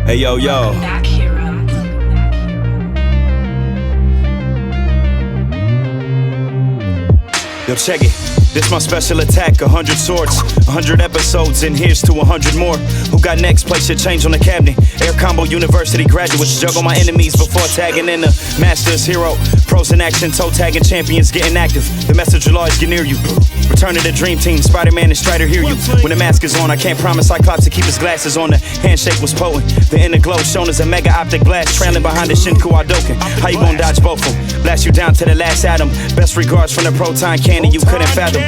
Hey, yo. Back hero. Yo, check it. This my special attack, 100 swords, 100 episodes, and here's to 100 more. Who got next? Place your change on the cabinet. Air Combo University graduates juggle my enemies before tagging in the Masters hero. Pros in action, toe tagging champions getting active. The message will always get near you. Return to the dream team, Spider-Man and Strider hear you. When the mask is on, I can't promise Cyclops to keep his glasses on. The handshake was potent. The inner glow shown as a mega optic blast, trailing behind the Shinku Hadouken. How you gonna dodge both of them? Blast you down to the last atom. Best regards from the proton cannon you couldn't fathom.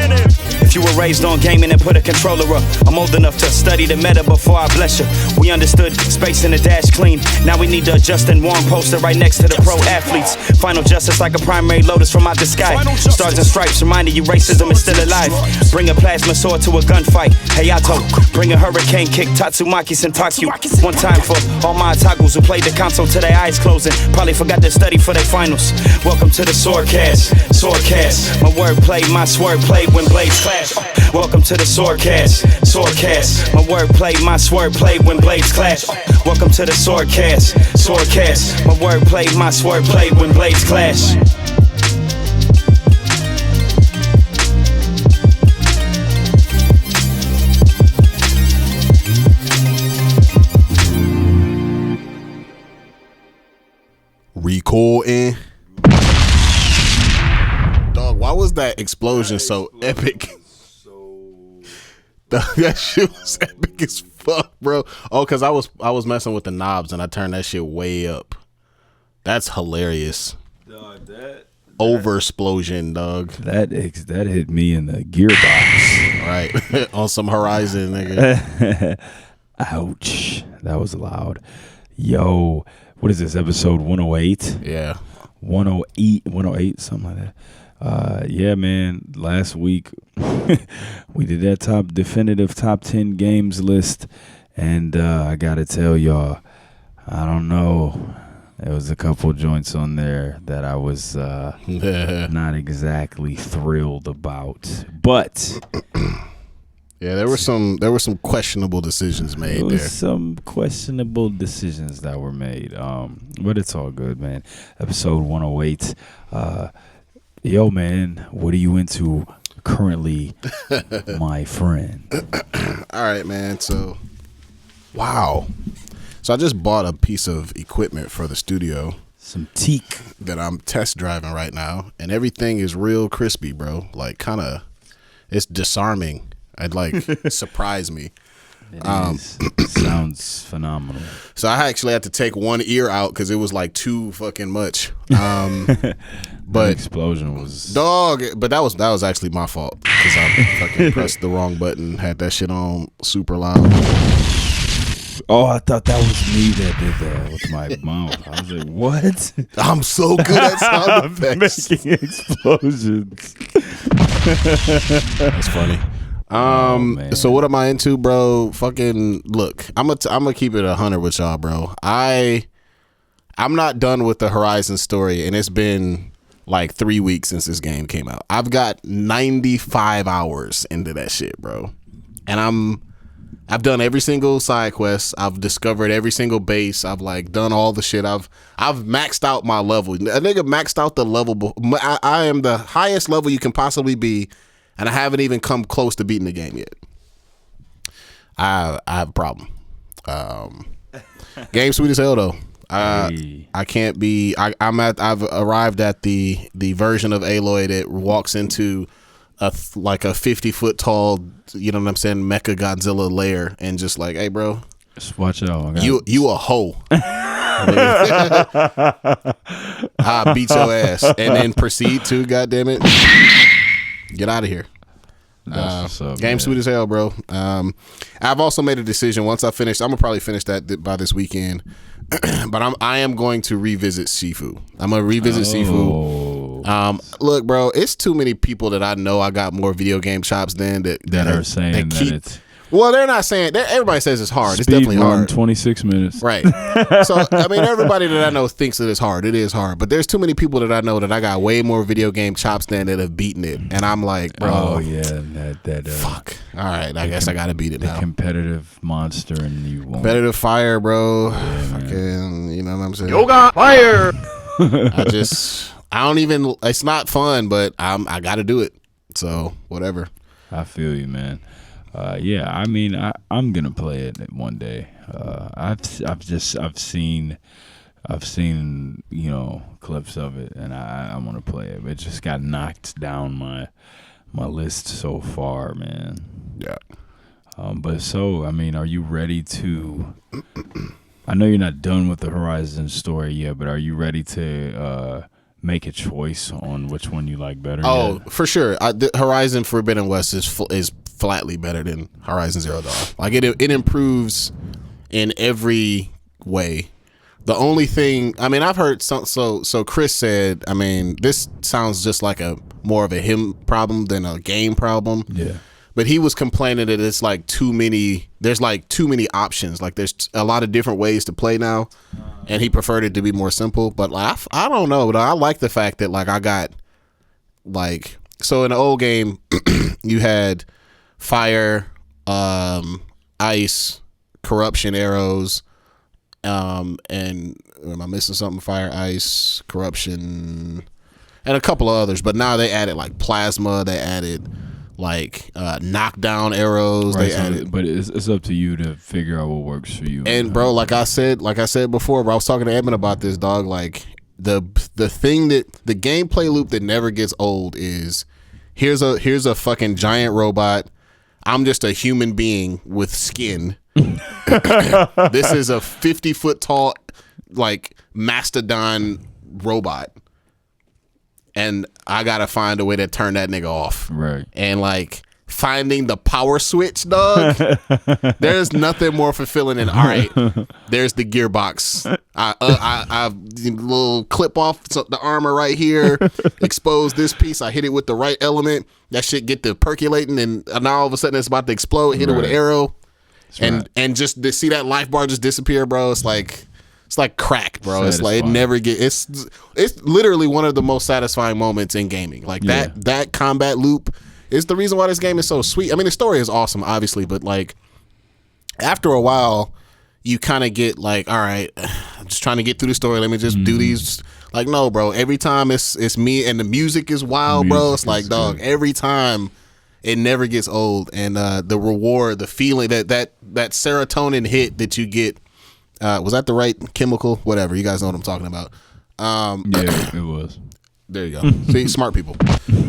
If you were raised on gaming and put a controller up, I'm old enough to study the meta before I bless you. We understood space in the dash clean. Now we need the Justin Wong poster right next to the pro athletes. Final justice like a primary lotus from out the sky. Stars and stripes reminding you racism is still alive. Bring a plasma sword to a gunfight. Hayato, bring a hurricane kick. Tatsumaki Sentakyu. One time for all my otakus who played the console till their eyes closing. Probably forgot to study for their finals. Welcome to the SwordCast. SwordCast. My wordplay, my sword play when blades clash. Welcome to the SwordCast. SwordCast. My wordplay, my sword play when blades clash. Welcome to the SwordCast. SwordCast. My wordplay, my sword play when blades clash. Recording. Dog, why was that explosion so epic? That shit was epic as fuck, bro. Oh, cause I was messing with the knobs and I turned that shit way up. That's hilarious. Dog, that Oversplosion, dog. That hit me in the gearbox. Right. On some Horizon, nigga. Ouch. That was loud. Yo, what is this, episode 108? Yeah. 108, something like that. Yeah, man, last week we did that definitive top 10 games list, and I gotta tell y'all, I don't know, there was a couple joints on there that I was not exactly thrilled about, but yeah, there were some questionable decisions made there. Some questionable decisions that were made, but it's all good, man. Episode 108. Yo, man, what are you into currently, my friend? All right, man. So, wow. So I just bought a piece of equipment for the studio. Some teak that I'm test driving right now, and everything is real crispy, bro. Like, kind of, it's disarming. I'd like surprise me. It sounds phenomenal. So I actually had to take one ear out because it was like too fucking much. But explosion was dog. But that was actually my fault because I fucking pressed the wrong button. Had that shit on super loud. Oh, I thought that was me that did that with my mouth. I was like, what? I'm so good at sound effects. Making explosions. That's funny. So what am I into, bro? Fucking look, I'm gonna keep it 100 with y'all, bro. I'm not done with the Horizon story, and it's been like 3 weeks since this game came out. I've got 95 hours into that shit, bro, and I've done every single side quest. I've discovered every single base. I've like done all the shit. I've maxed out my level. A nigga maxed out the level. I am the highest level you can possibly be. And I haven't even come close to beating the game yet. I have a problem. Game sweet as hell though. I can't be. I've arrived at the version of Aloy that walks into a 50-foot tall, you know what I'm saying, Mecha Godzilla lair and just like, hey bro, just watch out. You a hoe. I beat your ass and then proceed to, goddamn it, get out of here. Game sweet as hell, bro. I've also made a decision. Once I finish, I'm gonna probably finish that by this weekend. But I am going to revisit Sifu. I'm gonna revisit Sifu. Look, bro, it's too many people that I know I got more video game chops than that are saying that it's Well, they're not saying. Everybody says it's hard. It's Speed definitely run, hard. 26 minutes. Right. So, I mean, everybody that I know thinks that it's hard. It is hard. But there's too many people that I know that I got way more video game chops than that have beaten it. And I'm like, bro. Oh, yeah. That fuck. All right. I guess I got to beat it now. The competitive monster and you won't. Competitive fire, bro. Yeah, fucking, you know what I'm saying? Yoga fire. I don't even, it's not fun, but I got to do it. So, whatever. I feel you, man. Yeah, I mean, I'm gonna play it one day. I've seen clips of it, and I want to play it. It just got knocked down my list so far, man. Yeah. But so, I mean, are you ready to? I know you're not done with the Horizon story yet, but are you ready to make a choice on which one you like better? Oh, yet? for sure. The Horizon Forbidden West is flatly better than Horizon Zero Dawn. Like it improves in every way. The only thing, I mean, I've heard so Chris said, I mean, this sounds just like a more of a him problem than a game problem. Yeah. But he was complaining that it's like there's like too many options. Like there's a lot of different ways to play now. And he preferred it to be more simple. But like, I don't know, but I like the fact that like I got like, so in the old game, you had fire, ice, corruption arrows, and am I missing something? Fire, ice, corruption, and a couple of others. But now they added like plasma. They added like knockdown arrows. Right, They added, but it's up to you to figure out what works for you. and bro, like I said before, bro, I was talking to Edmund about this, dog. Like the thing that the gameplay loop that never gets old is here's a fucking giant robot. I'm just a human being with skin. This is a 50-foot tall, like mastodon robot, and I gotta find a way to turn that nigga off. Right. And like finding the power switch, dog. There's nothing more fulfilling than, all right, there's the gearbox. I little clip off the armor right here, expose this piece. I hit it with the right element. That shit get to percolating, and now all of a sudden it's about to explode. Hit it with an arrow, and just to see that life bar just disappear, bro. It's like crack, bro. It's like it never gets. It's literally one of the most satisfying moments in gaming. Like that combat loop is the reason why this game is so sweet. I mean, the story is awesome, obviously, but like after a while, you kind of get like, all right, I'm just trying to get through the story. Let me just do these. Like, no, bro. Every time it's me, and the music is wild, bro. It's like, dog. Good. Every time, it never gets old, and the reward, the feeling that serotonin hit that you get. Was that the right chemical? Whatever. You guys know what I'm talking about. Yeah, it was. There you go. See, smart people.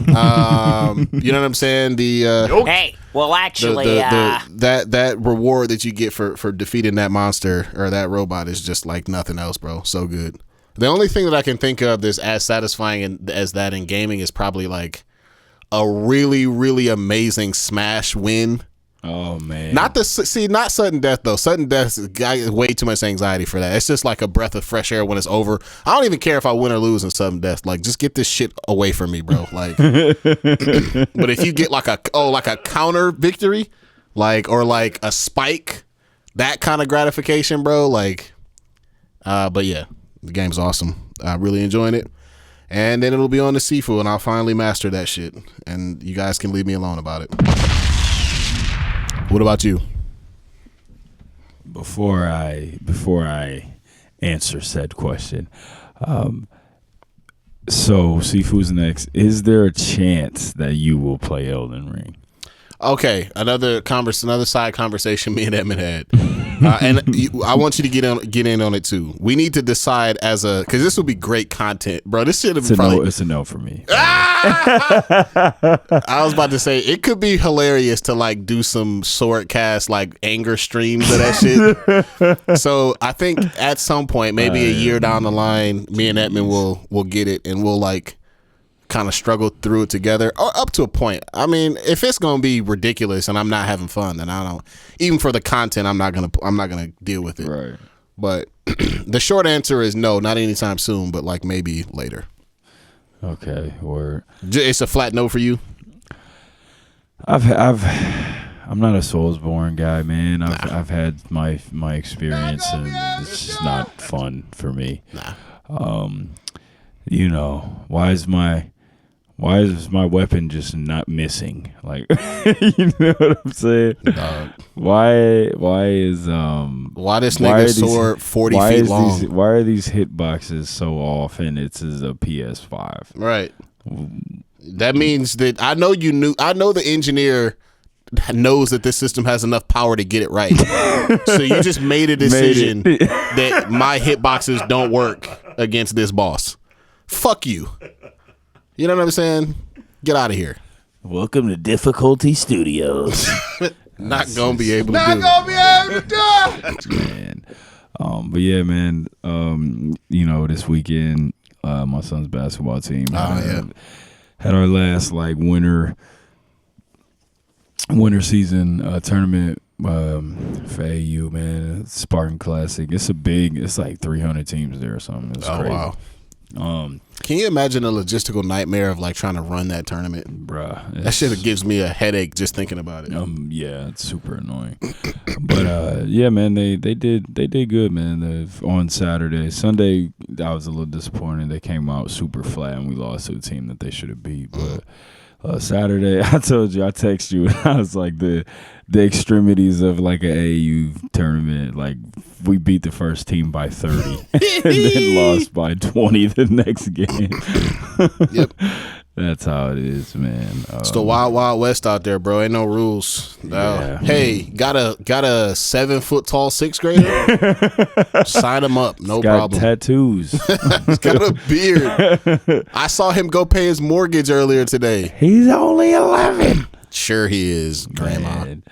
You know what I'm saying? Hey, well, actually, that reward that you get for defeating that monster or that robot is just like nothing else, bro. So good. The only thing that I can think of that's as satisfying as that in gaming is probably like a really, really amazing Smash win. Oh man! Not sudden death though. Sudden death, I get way too much anxiety for that. It's just like a breath of fresh air when it's over. I don't even care if I win or lose in sudden death. Like, just get this shit away from me, bro. Like, but if you get like a counter victory, or like a spike, that kind of gratification, bro. Like, but yeah, the game's awesome. I'm really enjoying it. And then it'll be on the Sifu, and I'll finally master that shit. And you guys can leave me alone about it. What about you? Before I answer said question, so Sifu's next. Is there a chance that you will play Elden Ring? Okay, another side conversation me and Edmund had, I want you to get in on it too. We need to decide because this will be great content, bro. This should have been probably. It's a no for me. I was about to say it could be hilarious to like do some SwordCast like anger streams of that shit. So I think at some point, maybe a year down the line, me and Edmund will get it, and we'll like kind of struggle through it together, or up to a point. I mean, if it's gonna be ridiculous and I'm not having fun, then I don't. Even for the content, I'm not gonna deal with it. Right. But the short answer is no, not anytime soon, but like maybe later. Okay. Or it's a flat no for you. I've I'm not a Soulsborne guy, man. I've had my experience, and it's just not fun for me. You know, why is my weapon just not missing? Like, you know what I'm saying? Why this nigga's sword 40 feet long? Why are these hitboxes so off? And it's as a PS5, right? That means that I know the engineer knows that this system has enough power to get it right. So you just made a decision that my hitboxes don't work against this boss. Fuck you. You know what I'm saying? Get out of here. Welcome to Difficulty Studios. Not gonna be able to do it, man. But yeah, man. You know, this weekend, my son's basketball team had our last like winter season tournament for AU, man. Spartan Classic. It's like 300 teams there or something. It's crazy. Wow. Can you imagine a logistical nightmare of like trying to run that tournament? Bruh. That shit gives me a headache just thinking about it. Yeah, it's super annoying. But yeah, man, they did good, man. On Saturday. Sunday, I was a little disappointed. They came out super flat and we lost to a team that they should have beat. But Saturday, I told you, I texted you, and I was like, the extremities of like an AAU tournament, like we beat the first team by 30 and then lost by 20 the next game. Yep. That's how it is, man. It's the wild, wild west out there, bro. Ain't no rules. Yeah. Hey, got a 7 foot tall 6th grader? Sign him up, no problem. Tattoos. He's got a beard. I saw him go pay his mortgage earlier today. He's only 11. Sure he is, Grandma. Man.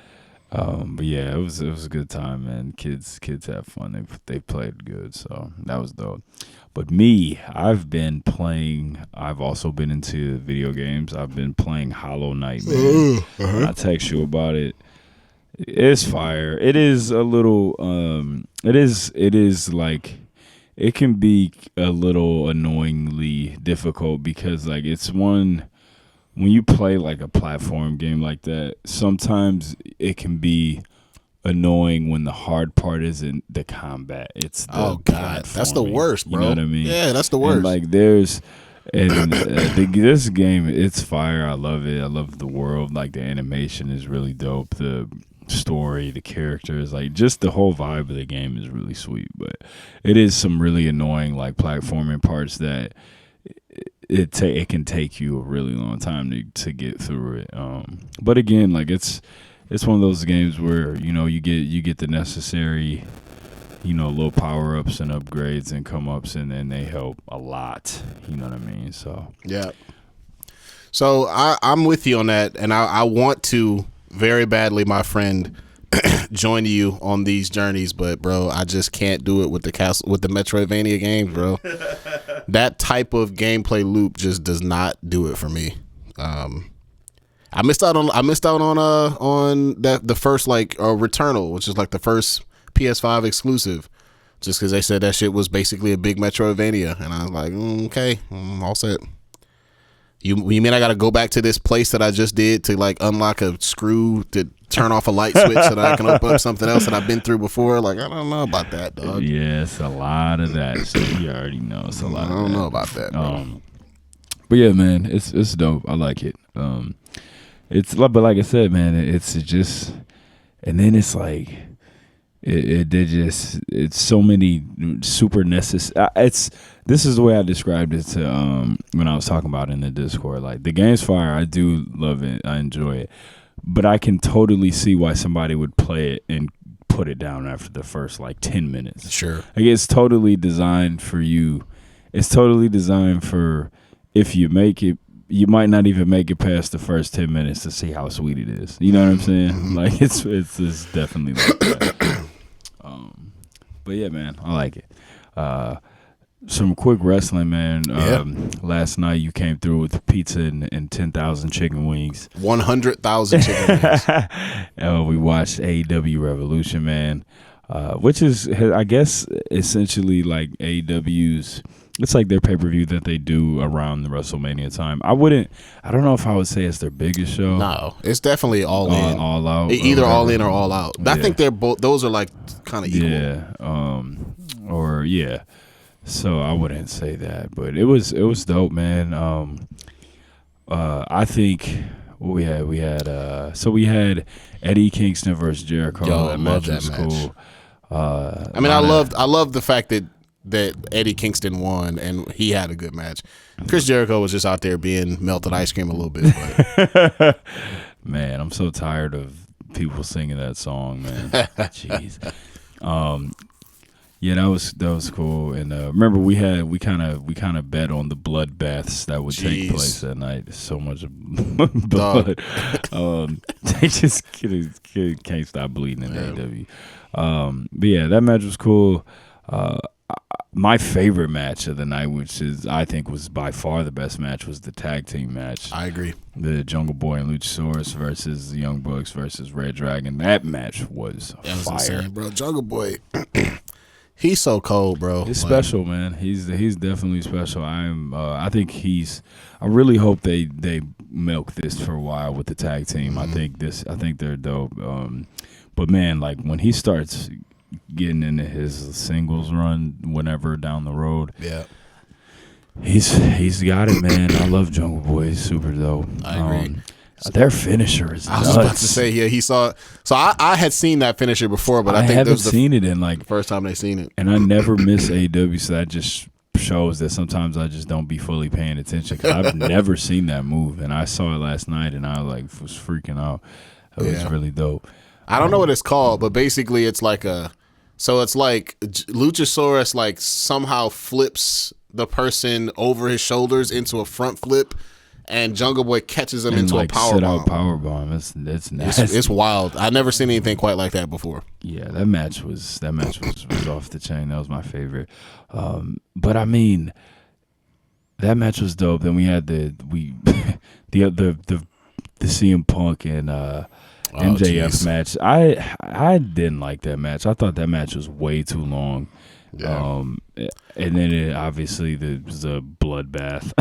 But yeah, it was a good time, man. Kids have fun. They played good, so that was dope. But me, I've also been into video games. I've been playing Hollow Knight, man. I text you about it. It's fire. It is a little it is like it can be a little annoyingly difficult because like it's when you play like a platform game like that, sometimes it can be annoying when the hard part isn't the combat. It's the that's the worst, bro. You know what I mean? Yeah, that's the worst. And like this game, it's fire. I love it. I love the world. Like the animation is really dope. The story, the characters, like just the whole vibe of the game is really sweet. But it is some really annoying like platforming parts that it can take you a really long time to get through it. But again, like it's one of those games where you get the necessary little power ups and upgrades and come ups, and then they help a lot. You know what I mean? So yeah. So I'm with you on that, and I want to very badly, my friend, join you on these journeys, but bro, I just can't do it with the Metroidvania games, bro. That type of gameplay loop just does not do it for me. I missed out on the first like Returnal, which is like the first PS5 exclusive, just because they said that shit was basically a big Metroidvania, and I was like, okay, I'm all set. You mean I got to go back to this place that I just did to like unlock a screw to turn off a light switch so that I can open up something else that I've been through before? Like, I don't know about that, dog. Yeah, it's a lot of that. So you already know it's a lot. I don't know about that, bro. But yeah, man, it's dope. I like it. It's but like I said, man, it's just, and then it's like it's so many super necessary. This is the way I described it to when I was talking about it in the Discord. Like the game's fire. I do love it. I enjoy it, but I can totally see why somebody would play it and put it down after the first like 10 minutes. Sure, like it's totally designed for you. It's totally designed for if you make it. You might not even make it past the first 10 minutes to see how sweet it is. You know what I'm saying? Like it's definitely like that. But yeah, man, I like it. Some quick wrestling, man. Last night you came through with pizza and 10,000 chicken wings. 100,000 chicken wings. We watched AEW Revolution, man. which is, I guess, essentially like AEW's. It's like their pay-per-view that they do around the WrestleMania time. I don't know if I would say it's their biggest show. No, it's definitely all in, all out, either all in or all out. Yeah. I think they're both. Those are like kind of equal. Yeah. So I wouldn't say that, but it was dope, man. I think we had Eddie Kingston versus Jericho. That match was cool. I love the fact that Eddie Kingston won and he had a good match. Chris Jericho was just out there being melted ice cream a little bit. But. Man, I'm so tired of people singing that song, man. Jeez. Yeah, that was cool. And remember, we kind of bet on the bloodbaths that would take place that night. So much blood. They just can't stop bleeding in AEW. But yeah, that match was cool. My favorite match of the night, which I think was by far the best match, was the tag team match. I agree. The Jungle Boy and Luchasaurus versus the Young Bucks versus Red Dragon. That match was fire, insane, bro. Jungle Boy, he's so cold, bro. He's special, man. He's definitely special. I really hope they milk this for a while with the tag team. Mm-hmm. I think they're dope. But man, like when he starts getting into his singles run whenever down the road. Yeah. He's got it, man. I love Jungle Boy. He's super dope. I agree. Their finisher is nuts. I was about to say, yeah, he saw. So I had seen that finisher before, but I think haven't seen it in like the first time they seen it. And I never miss AEW, so that just shows that sometimes I just don't be fully paying attention because I've never seen that move, and I saw it last night, and I was freaking out. It was really dope. I don't know what it's called, but basically it's like it's like Luchasaurus like somehow flips the person over his shoulders into a front flip, and Jungle Boy catches him into like a power bomb. Power bomb. It's nasty. It's wild. I've never seen anything quite like that before. Yeah, that match was off the chain. That was my favorite. But I mean, that match was dope. Then we had the CM Punk and MJF match. I didn't like that match. I thought that match was way too long. Yeah. And then it obviously was a bloodbath.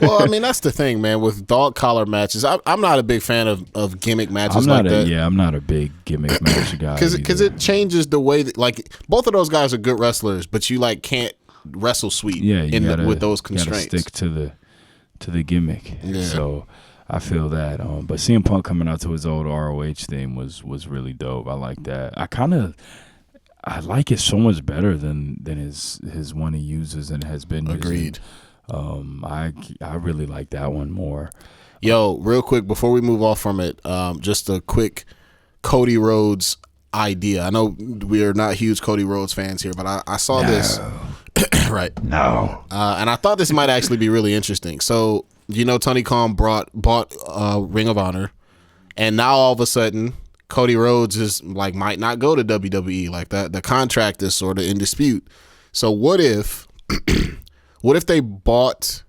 Well, I mean that's the thing, man. With dog collar matches, I'm not a big fan of gimmick matches like that. Yeah, I'm not a big gimmick match guy. Because it changes the way that, like, both of those guys are good wrestlers, but you like can't wrestle sweet. Yeah, with those constraints. Gotta stick to the gimmick. Yeah. So I feel that. But CM Punk coming out to his old ROH theme was really dope. I like that. I like it so much better than his one he uses and has been using. Agreed. I really like that one more. Yo, real quick before we move off from it, just a quick Cody Rhodes idea. I know we are not huge Cody Rhodes fans here, but I saw this. Right. No. And I thought this might actually be really interesting. So, Tony Khan bought Ring of Honor, and now all of a sudden Cody Rhodes is like might not go to WWE like that. The contract is sort of in dispute. So what if they bought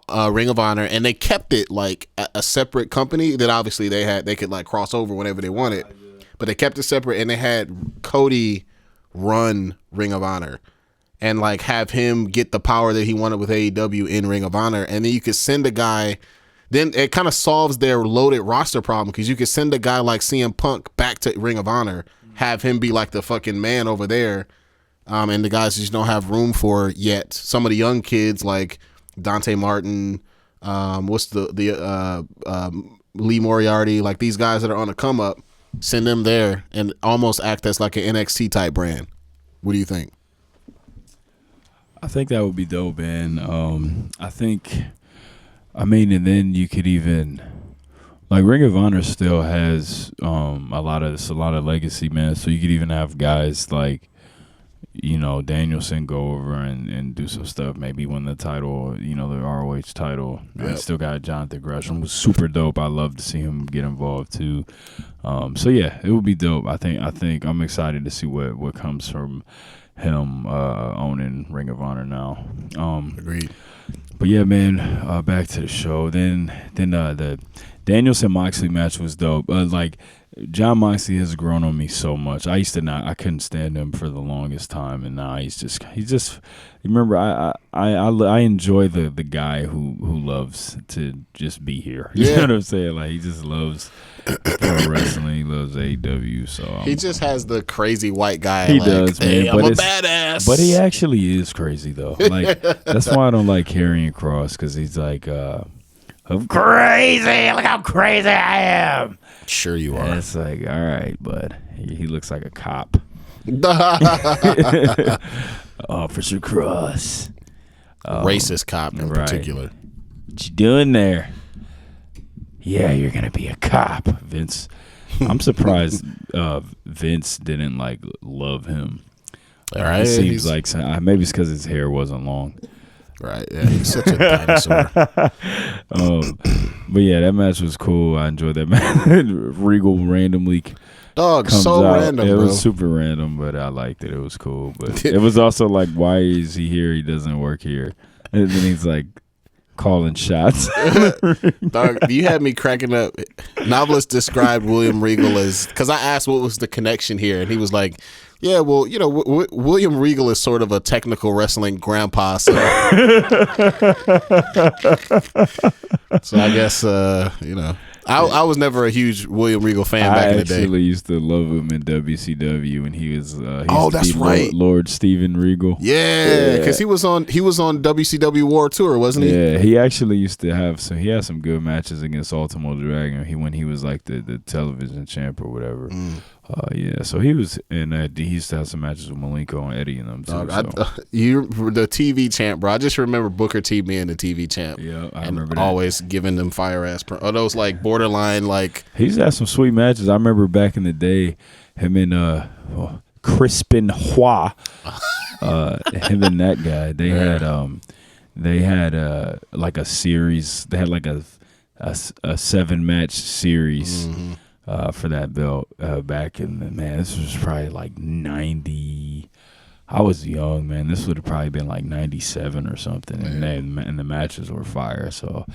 Ring of Honor and they kept it like a separate company that obviously they could like cross over whenever they wanted, but they kept it separate and they had Cody run Ring of Honor and like have him get the power that he wanted with AEW in Ring of Honor, and then you could send a guy. Then it kind of solves their loaded roster problem because you could send a guy like CM Punk back to Ring of Honor, have him be like the fucking man over there, and the guys just don't have room for yet. Some of the young kids like Dante Martin, Lee Moriarty, like these guys that are on the come up, send them there and almost act as like an NXT type brand. What do you think? I think that would be dope, man. And then you could even like Ring of Honor still has a lot of legacy, man. So you could even have guys like Danielson go over and do some stuff, maybe win the title, the ROH title. Yep. I still got Jonathan Gresham, was super dope. I love to see him get involved too. So yeah, it would be dope. I think I'm excited to see what comes from him owning Ring of Honor now. Agreed. But yeah, man, back to the show. Then the Danielson Moxley match was dope. Like John Moxley has grown on me so much. I couldn't stand him for the longest time, and now he's just. Remember, I enjoy the guy who loves to just be here. You know what I'm saying? Like he just loves pro wrestling. He loves AEW. So he just has the crazy white guy. He like, does, man. Hey, but I'm a badass. But he actually is crazy though. Like that's why I don't like Karrion Kross, because he's like, I'm crazy. Look how crazy I am. Sure you are. And it's like, all right, bud. He looks like a cop. Officer Cross. Racist cop in particular. What you doing there? Yeah, you're gonna be a cop, Vince. I'm surprised Vince didn't like love him. All right, it seems like maybe it's because his hair wasn't long. Right, yeah, he's such a dinosaur. But yeah, that match was cool. I enjoyed that match. Regal randomly Dog, comes so out. random, It bro. was super random, but I liked it. It was cool. But it was also like, why is he here? He doesn't work here. And then he's like calling shots. Dog, you had me cracking up. Noveliss described William Regal as, because I asked what was the connection here, and he was like, yeah, well, you know, William Regal is sort of a technical wrestling grandpa. So, so I guess, you know, I was never a huge William Regal fan back in the day. I actually used to love him in WCW, and he was that's right, Lord Steven Regal. Yeah, because he was on WCW War Tour, wasn't he? Yeah, he actually used to have he had some good matches against Ultimo Dragon. When he was like the television champ or whatever. Yeah, so he was in that. He used to have some matches with Malenko and Eddie and them too. You the TV champ, bro. I just remember Booker T being the TV champ. Yeah, I remember that. Always giving them fire ass. Those like borderline like. He's had some sweet matches. I remember back in the day, him and Crispin Hua, him and that guy. They had like a series. They had like a 7-match series. Mm-hmm. For that belt back in the, man, this was probably like 90. I was young, man. This would have probably been like 97 or something, and the matches were fire. So,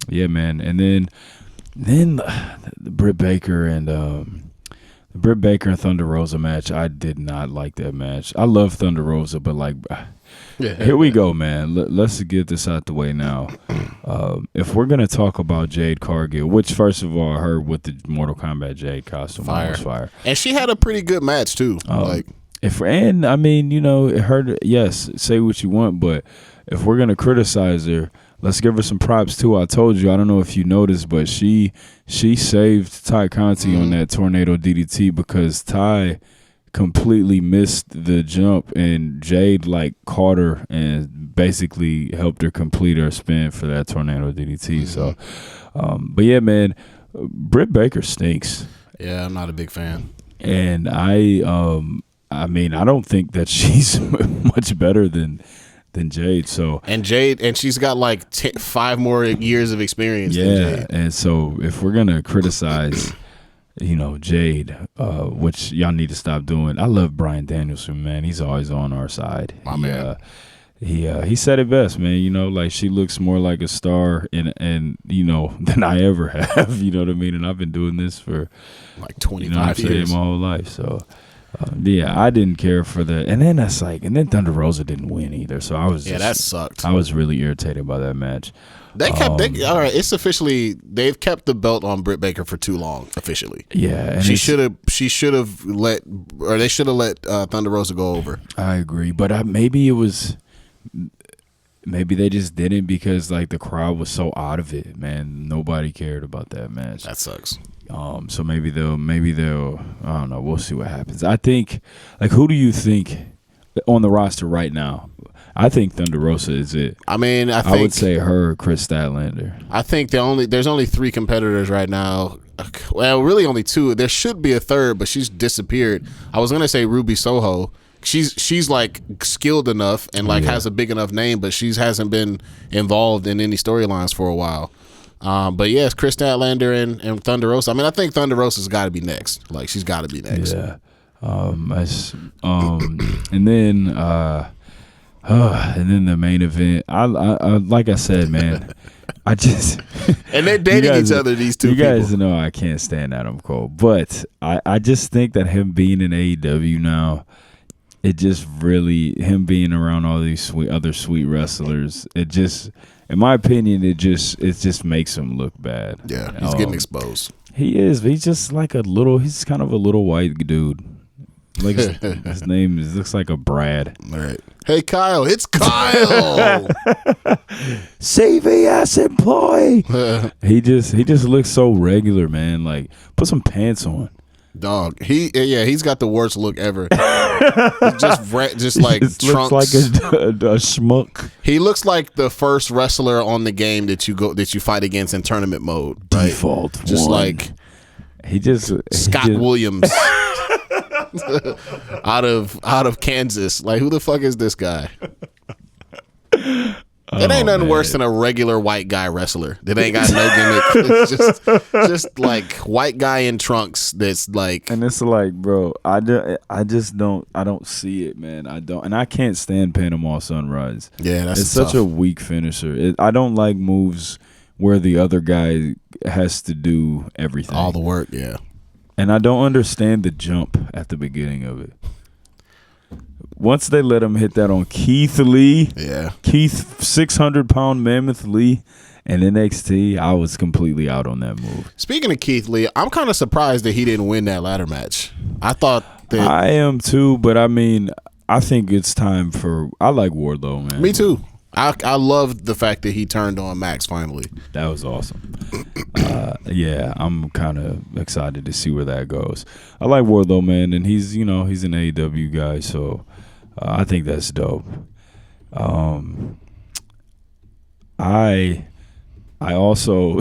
yeah, man. And then the Britt Baker and Thunder Rosa match. I did not like that match. I love Thunder Rosa, but like. Here we go, man. Let's get this out the way now. If we're going to talk about Jade Cargill, which, first of all, I heard with the Mortal Kombat Jade costume was fire. And she had a pretty good match, too. I mean, you know, yes, say what you want, but if we're going to criticize her, let's give her some props, too. I told you, I don't know if you noticed, but she saved Ty Conti on that Tornado DDT because Ty completely missed the jump, and Jade like caught her and basically helped her complete her spin for that Tornado DDT. So, but yeah, man, Britt Baker stinks. Yeah, I'm not a big fan. And I mean, I don't think that she's much better than Jade. So and she's got like 5 more years of experience. Yeah, than Jade. and so if we're gonna criticize. You know, Jade, which y'all need to stop doing. I love Bryan Danielson, man. He's always on our side. My man. He said it best, man. You know, like she looks more like a star and you know, than I ever have. You know what I mean? And I've been doing this for like 25 years, my whole life. So, yeah, I didn't care for that. And then Thunder Rosa didn't win either. So I was that sucked. I was really irritated by that match. They kept all right. It's officially they've kept the belt on Britt Baker for too long. Officially, yeah. And they should have let Thunder Rosa go over. I agree, but maybe they just didn't because like the crowd was so out of it. Man, nobody cared about that match. That sucks. So maybe they'll. I don't know. We'll see what happens. I think. Like, who do you think on the roster right now? I think Thunder Rosa is it. I mean, I would say her, Chris Statlander. I think there's only 3 competitors right now. Well, really only 2. There should be a third, but she's disappeared. I was gonna say Ruby Soho. She's like skilled enough and like has a big enough name, but she hasn't been involved in any storylines for a while. But yes, Chris Statlander and Thunder Rosa. I mean, I think Thunder Rosa's got to be next. Like she's got to be next. Yeah. And then. And then the main event, I like I said, man, I just and they're dating each other. These two you people. guys know I can't stand Adam Cole, but I just think that him being in AEW now, it just really him being around all these other sweet wrestlers, it just, in my opinion, it just makes him look bad. Yeah, he's getting exposed. He is. He's just like he's kind of a little white dude. Like his name looks like a Brad. All right. Hey, Kyle. It's Kyle. CVS employee. he just looks so regular, man. Like, put some pants on. Dog. He's got the worst look ever. just like trunks. Looks like a schmuck. He looks like the first wrestler on the game that you fight against in tournament mode. Right? Default. Just one. like Scott Williams. out of Kansas. Like, who the fuck is this guy? It ain't nothing worse than a regular white guy wrestler that ain't got no gimmick. It's just like white guy in trunks that's like. And it's like, bro, I don't see it, man. I don't, and I can't stand Panama Sunrise. Yeah, that's it's such tough. a weak finisher. I don't like moves where the other guy has to do everything, all the work. Yeah. And I don't understand the jump at the beginning of it. Once they let him hit that on Keith Lee, Keith 600-pound Mammoth Lee, and NXT, I was completely out on that move. Speaking of Keith Lee, I'm kind of surprised that he didn't win that ladder match. I thought that I am too, but I mean, I think it's time for. I like Wardlow, man. Me too. I love the fact that he turned on Max finally. That was awesome. Yeah, I'm kind of excited to see where that goes. I like Wardlow, man, and he's an AEW guy, so I think that's dope. I also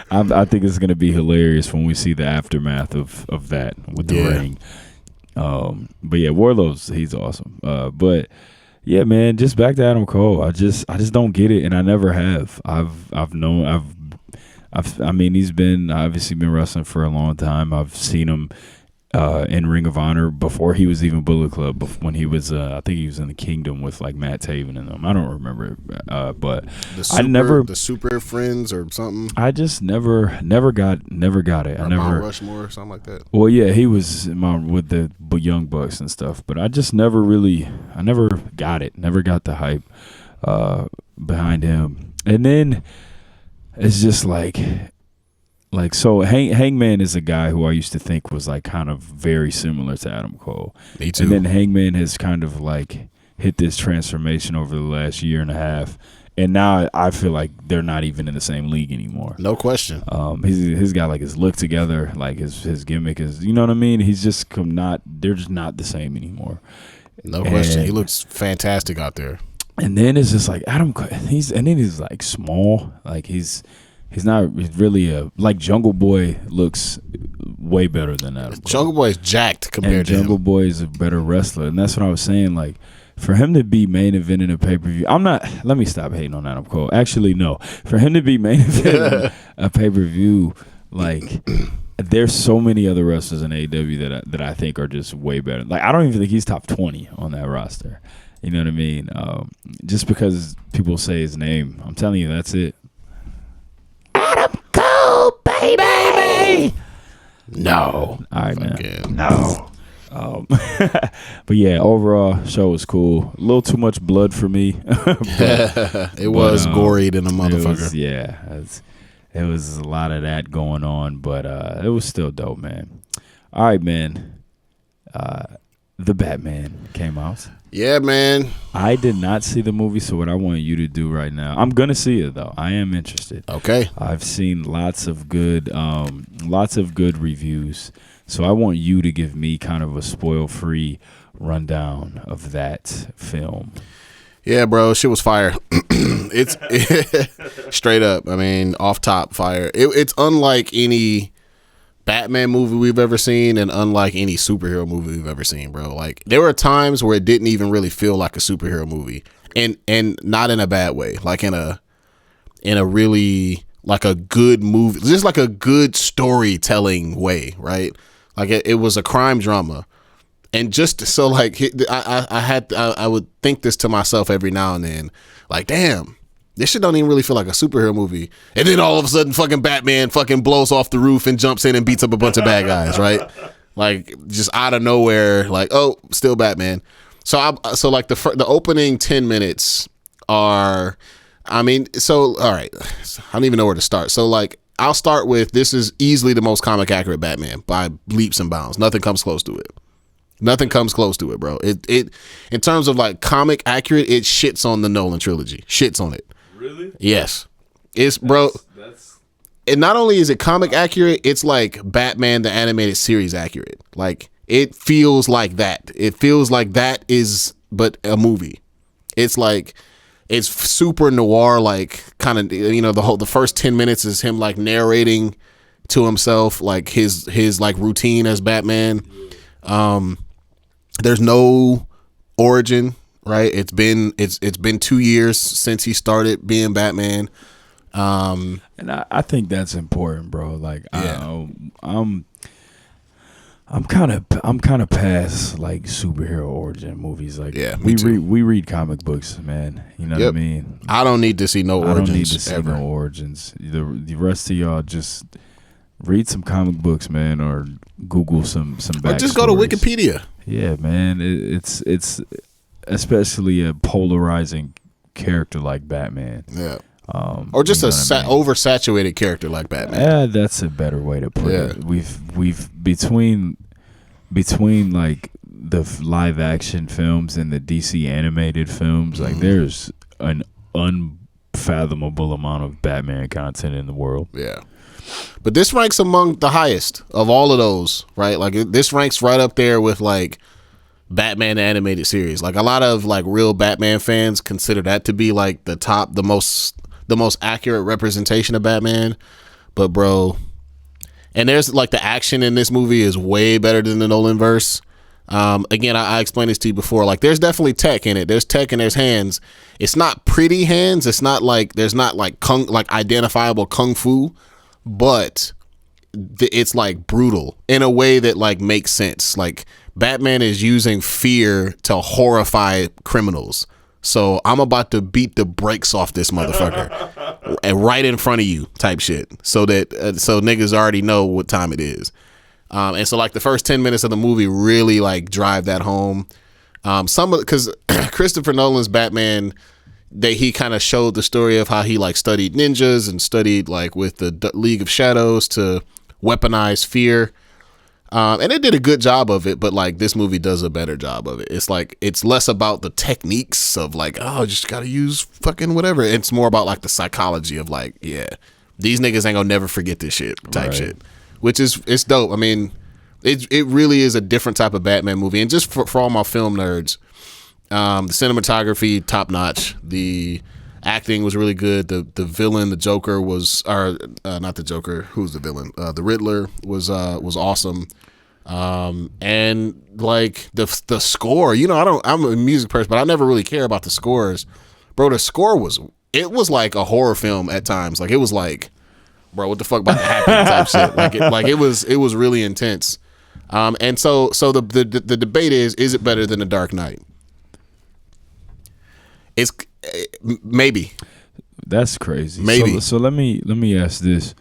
I think it's gonna be hilarious when we see the aftermath of that with the ring. But yeah, he's awesome. But yeah, man, just back to Adam Cole. I just don't get it, and I never have. I mean, he's been obviously been wrestling for a long time. I've seen him in Ring of Honor before he was even Bullet Club. When he was, I think he was in the Kingdom with like Matt Taven and them. I don't remember, but the Super Friends or something. I just never got it. Or Mount Rushmore or something like that. Well, yeah, he was with the Young Bucks and stuff, but I just never got it. Never got the hype behind him, and then it's just like so. Hangman is a guy who I used to think was like kind of very similar to Adam Cole. Me too. And then Hangman has kind of like hit this transformation over the last year and a half. And now I feel like they're not even in the same league anymore. No question. He's got like his look together, like his gimmick is, you know what I mean? He's just they're just not the same anymore. No question. He looks fantastic out there. And then it's just like he's like small, like he's not really like Jungle Boy looks way better than Adam Cole. Jungle Boy is jacked compared to him. Jungle Boy is a better wrestler, and that's what I was saying. Like, for him to be main eventing a pay-per-view, let me stop hating on Adam Cole. Actually, no. For him to be main eventing a pay-per-view, like, there's so many other wrestlers in AEW that I think are just way better. Like, I don't even think he's top 20 on that roster. You know what I mean? Just because people say his name, I'm telling you, that's it. Adam Cole, baby! No. All right, man. No. But yeah, overall show was cool. A little too much blood for me. It was gory than a motherfucker. It was a lot of that going on, but it was still dope, man. All right, man. The Batman came out. Yeah, man. I did not see the movie, so what I want you to do right now, I'm gonna see it though. I am interested. Okay. I've seen lots of good reviews. So I want you to give me kind of a spoil-free rundown of that film. Yeah, bro, shit was fire. It's straight up. I mean, off top fire. It's unlike any Batman movie we've ever seen and unlike any superhero movie we've ever seen, bro. Like, there were times where it didn't even really feel like a superhero movie, and not in a bad way. Like in a really like a good movie, just like a good storytelling way, right? Like it was a crime drama, And just so like I would think this to myself every now and then, like, damn, this shit don't even really feel like a superhero movie. And then all of a sudden fucking Batman fucking blows off the roof and jumps in and beats up a bunch of bad guys, right? Like, just out of nowhere, like, oh, still Batman. So like the opening 10 minutes are, I mean, so all right, I don't even know where to start. So like, I'll start with, this is easily the most comic accurate Batman by leaps and bounds. Nothing comes close to it. Nothing comes close to it, bro. It in terms of like comic accurate, it shits on the Nolan trilogy. Shits on it. Really? Yes. It's bro. And not only is it comic accurate, it's like Batman the animated series accurate. Like, it feels like that. It feels like that is but a movie. It's like, it's super noir, like, kind of, you know, the first 10 minutes is him like narrating to himself like his like routine as Batman. There's no origin, right? It's been 2 years since he started being Batman. And I think that's important, bro. Like, yeah. I'm kind of past like superhero origin movies. Like, yeah, we read comic books, man. You know what I mean? I don't need to see no origins. I don't need to see ever. no origins. The rest of y'all just read some comic books, man, or Google some backstories. Or just go to Wikipedia. Yeah, man. It's especially a polarizing character like Batman. Yeah. Or just a oversaturated character like Batman. Yeah, that's a better way to put it. We've between like the live action films and the DC animated films, like there's an unfathomable amount of Batman content in the world. Yeah. But this ranks among the highest of all of those, right? Like, this ranks right up there with like Batman the animated series. Like, a lot of like real Batman fans consider that to be like the most accurate representation of Batman. But bro, and there's like, the action in this movie is way better than the Nolan verse. Again, I explained this to you before. Like, there's definitely tech in it. There's tech and there's hands. It's not pretty hands. It's not like, there's not like identifiable kung fu, but it's like brutal in a way that like makes sense. Like, Batman is using fear to horrify criminals. So I'm about to beat the brakes off this motherfucker and right in front of you type shit. So that so niggas already know what time it is. And so like the first 10 minutes of the movie really like drive that home. Because Christopher Nolan's Batman, he kind of showed the story of how he like studied ninjas and studied like with the League of Shadows to weaponize fear. And it did a good job of it, but like this movie does a better job of it. It's like, it's less about the techniques of like, oh, just gotta use fucking whatever. It's more about like the psychology of like, yeah, these niggas ain't gonna never forget this shit type shit, which is, it's dope. I mean, it really is a different type of Batman movie. And just for all my film nerds, the cinematography, top notch. The acting was really good. The villain, the Joker was, or not the Joker. Who's the villain? The Riddler was awesome. And like the score, you know, I'm a music person, but I never really care about the scores, bro. The score was like a horror film at times. Like, it was like, bro, what the fuck about to happen type shit. Like it was really intense. And so the debate is it better than The Dark Knight? It's maybe. That's crazy. Maybe. So let me ask this.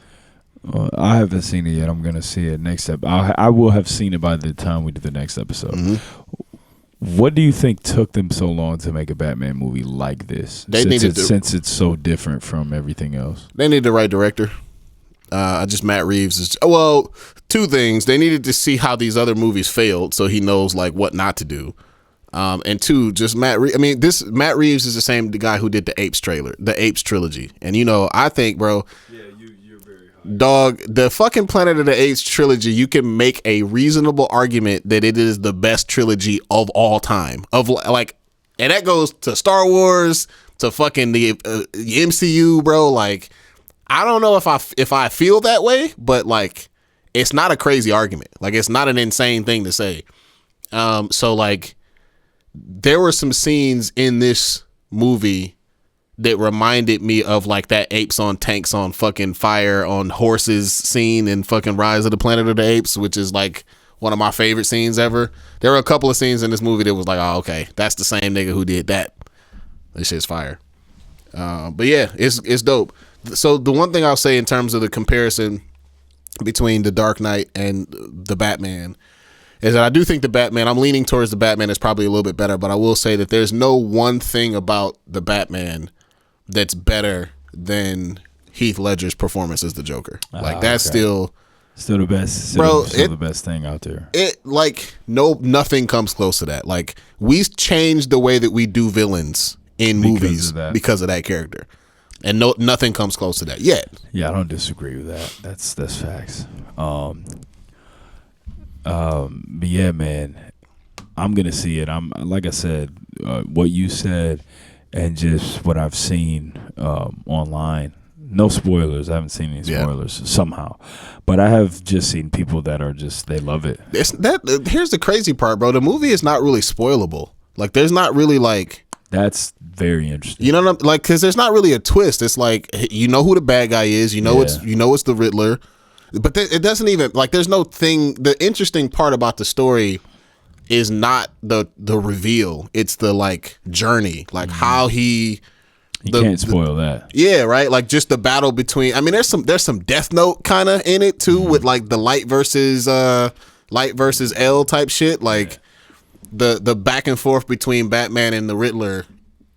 I haven't seen it yet. I'm gonna see it next episode. I will have seen it by the time we do the next episode. Mm-hmm. What do you think took them so long to make a Batman movie like this? Since it's so different from everything else. They need the right director. Matt Reeves is, well, two things. They needed to see how these other movies failed, so he knows like what not to do. And two, just Matt Reeves. I mean, Matt Reeves is the same guy who did the Apes trilogy. And you know, I think, bro, you're very high. Dog, the fucking Planet of the Apes trilogy, you can make a reasonable argument that it is the best trilogy of all time. Of like, and that goes to Star Wars, to fucking the MCU, bro. Like, I don't know if I feel that way, but like, it's not a crazy argument. Like, it's not an insane thing to say. So like, there were some scenes in this movie that reminded me of like that apes on tanks on fucking fire on horses scene in fucking Rise of the Planet of the Apes, which is like one of my favorite scenes ever. There were a couple of scenes in this movie that was like, oh, okay, that's the same nigga who did that. This shit's fire. But yeah, it's dope. So the one thing I'll say in terms of the comparison between the Dark Knight and the Batman is that I do think the Batman, I'm leaning towards the Batman is probably a little bit better, but I will say that there's no one thing about the Batman that's better than Heath Ledger's performance as the Joker. Like that's still the best, bro. Still the best thing out there. Nothing comes close to that. Like we changed the way that we do villains in movies because of that character, and nothing comes close to that yet. Yeah, I don't disagree with that. That's facts. But yeah, man, I'm gonna see it. I'm like I said, what you said, and just what I've seen online. No spoilers. I haven't seen any spoilers somehow, but I have just seen people that are they love it. Here's the crazy part, bro. The movie is not really spoilable. Like, there's not really like. That's very interesting. You know what I'm like? Because there's not really a twist. It's like you know who the bad guy is. You know it's the Riddler, but it doesn't even like. There's no thing. The interesting part about the story is not the reveal. It's the like journey, like how he. You can't spoil that. Yeah, right. Like just the battle between. I mean, there's some Death Note kind of in it too, with like the light versus L type shit. Like the back and forth between Batman and the Riddler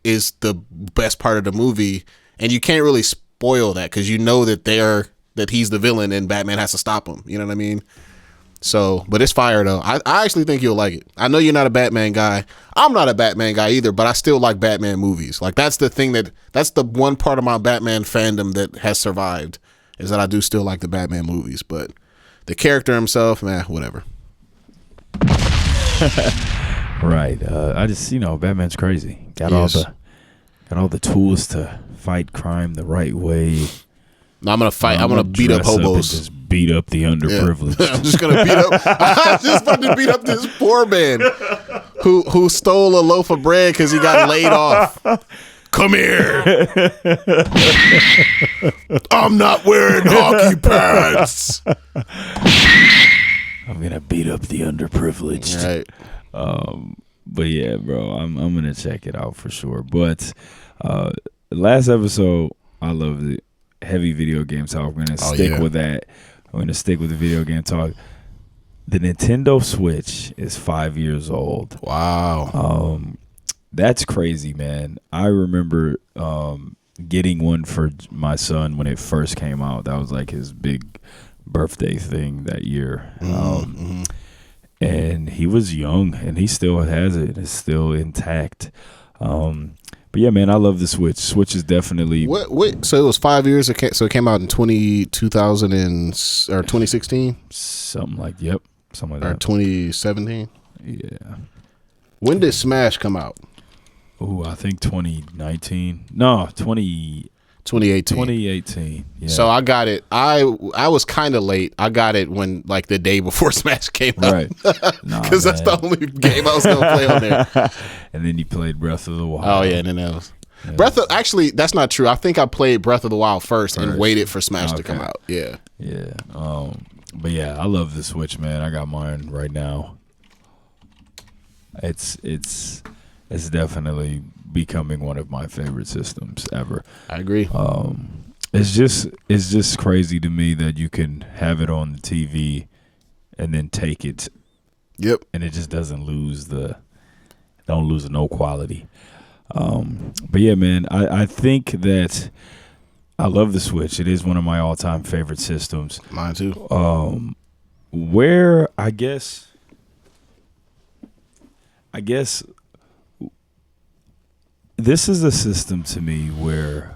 is the best part of the movie, and you can't really spoil that because you know that he's the villain and Batman has to stop him. You know what I mean? So, but it's fire though. I actually think you'll like it. I know you're not a Batman guy. I'm not a Batman guy either, but I still like Batman movies. Like that's the one part of my Batman fandom that has survived is that I do still like the Batman movies, but the character himself, whatever. Right. I just Batman's crazy. Got all the tools to fight crime the right way. No, I'm gonna beat up hobos. Just beat up the underprivileged. Yeah. I'm just gonna beat up. I'm just about to beat up this poor man who stole a loaf of bread because he got laid off. Come here. I'm not wearing hockey pads. I'm gonna beat up the underprivileged. Right. But yeah, bro, I'm gonna check it out for sure. But last episode, I loved it. Heavy video game talk. We're gonna stick with that. We're gonna stick with the video game talk. The Nintendo Switch is 5 years old. Wow. That's crazy, man. I remember getting one for my son when it first came out. That was like his big birthday thing that year. And he was young, and he still has it. It's still intact. But yeah, man, I love the Switch. Switch is definitely. So it was 5 years. So it came out in 2000 or 2016. Something like that. Or 2017. Yeah. When did Smash come out? Oh, I think 2019. No, 2018. 2018. Yeah. So I got it. I was kind of late. I got it when like the day before Smash came out. Right. Because that's the only game I was gonna play on there. And then you played Breath of the Wild. Oh yeah, and then that was actually that's not true. I think I played Breath of the Wild first and waited for Smash to come out. Yeah. Yeah. But yeah, I love the Switch, man. I got mine right now. It's definitely becoming one of my favorite systems ever. I agree. It's just crazy to me that you can have it on the TV and then take it. Yep. And it just doesn't lose no quality. But yeah, man, I think that I love the Switch. It is one of my all-time favorite systems. Mine too. Where I guess this is a system to me where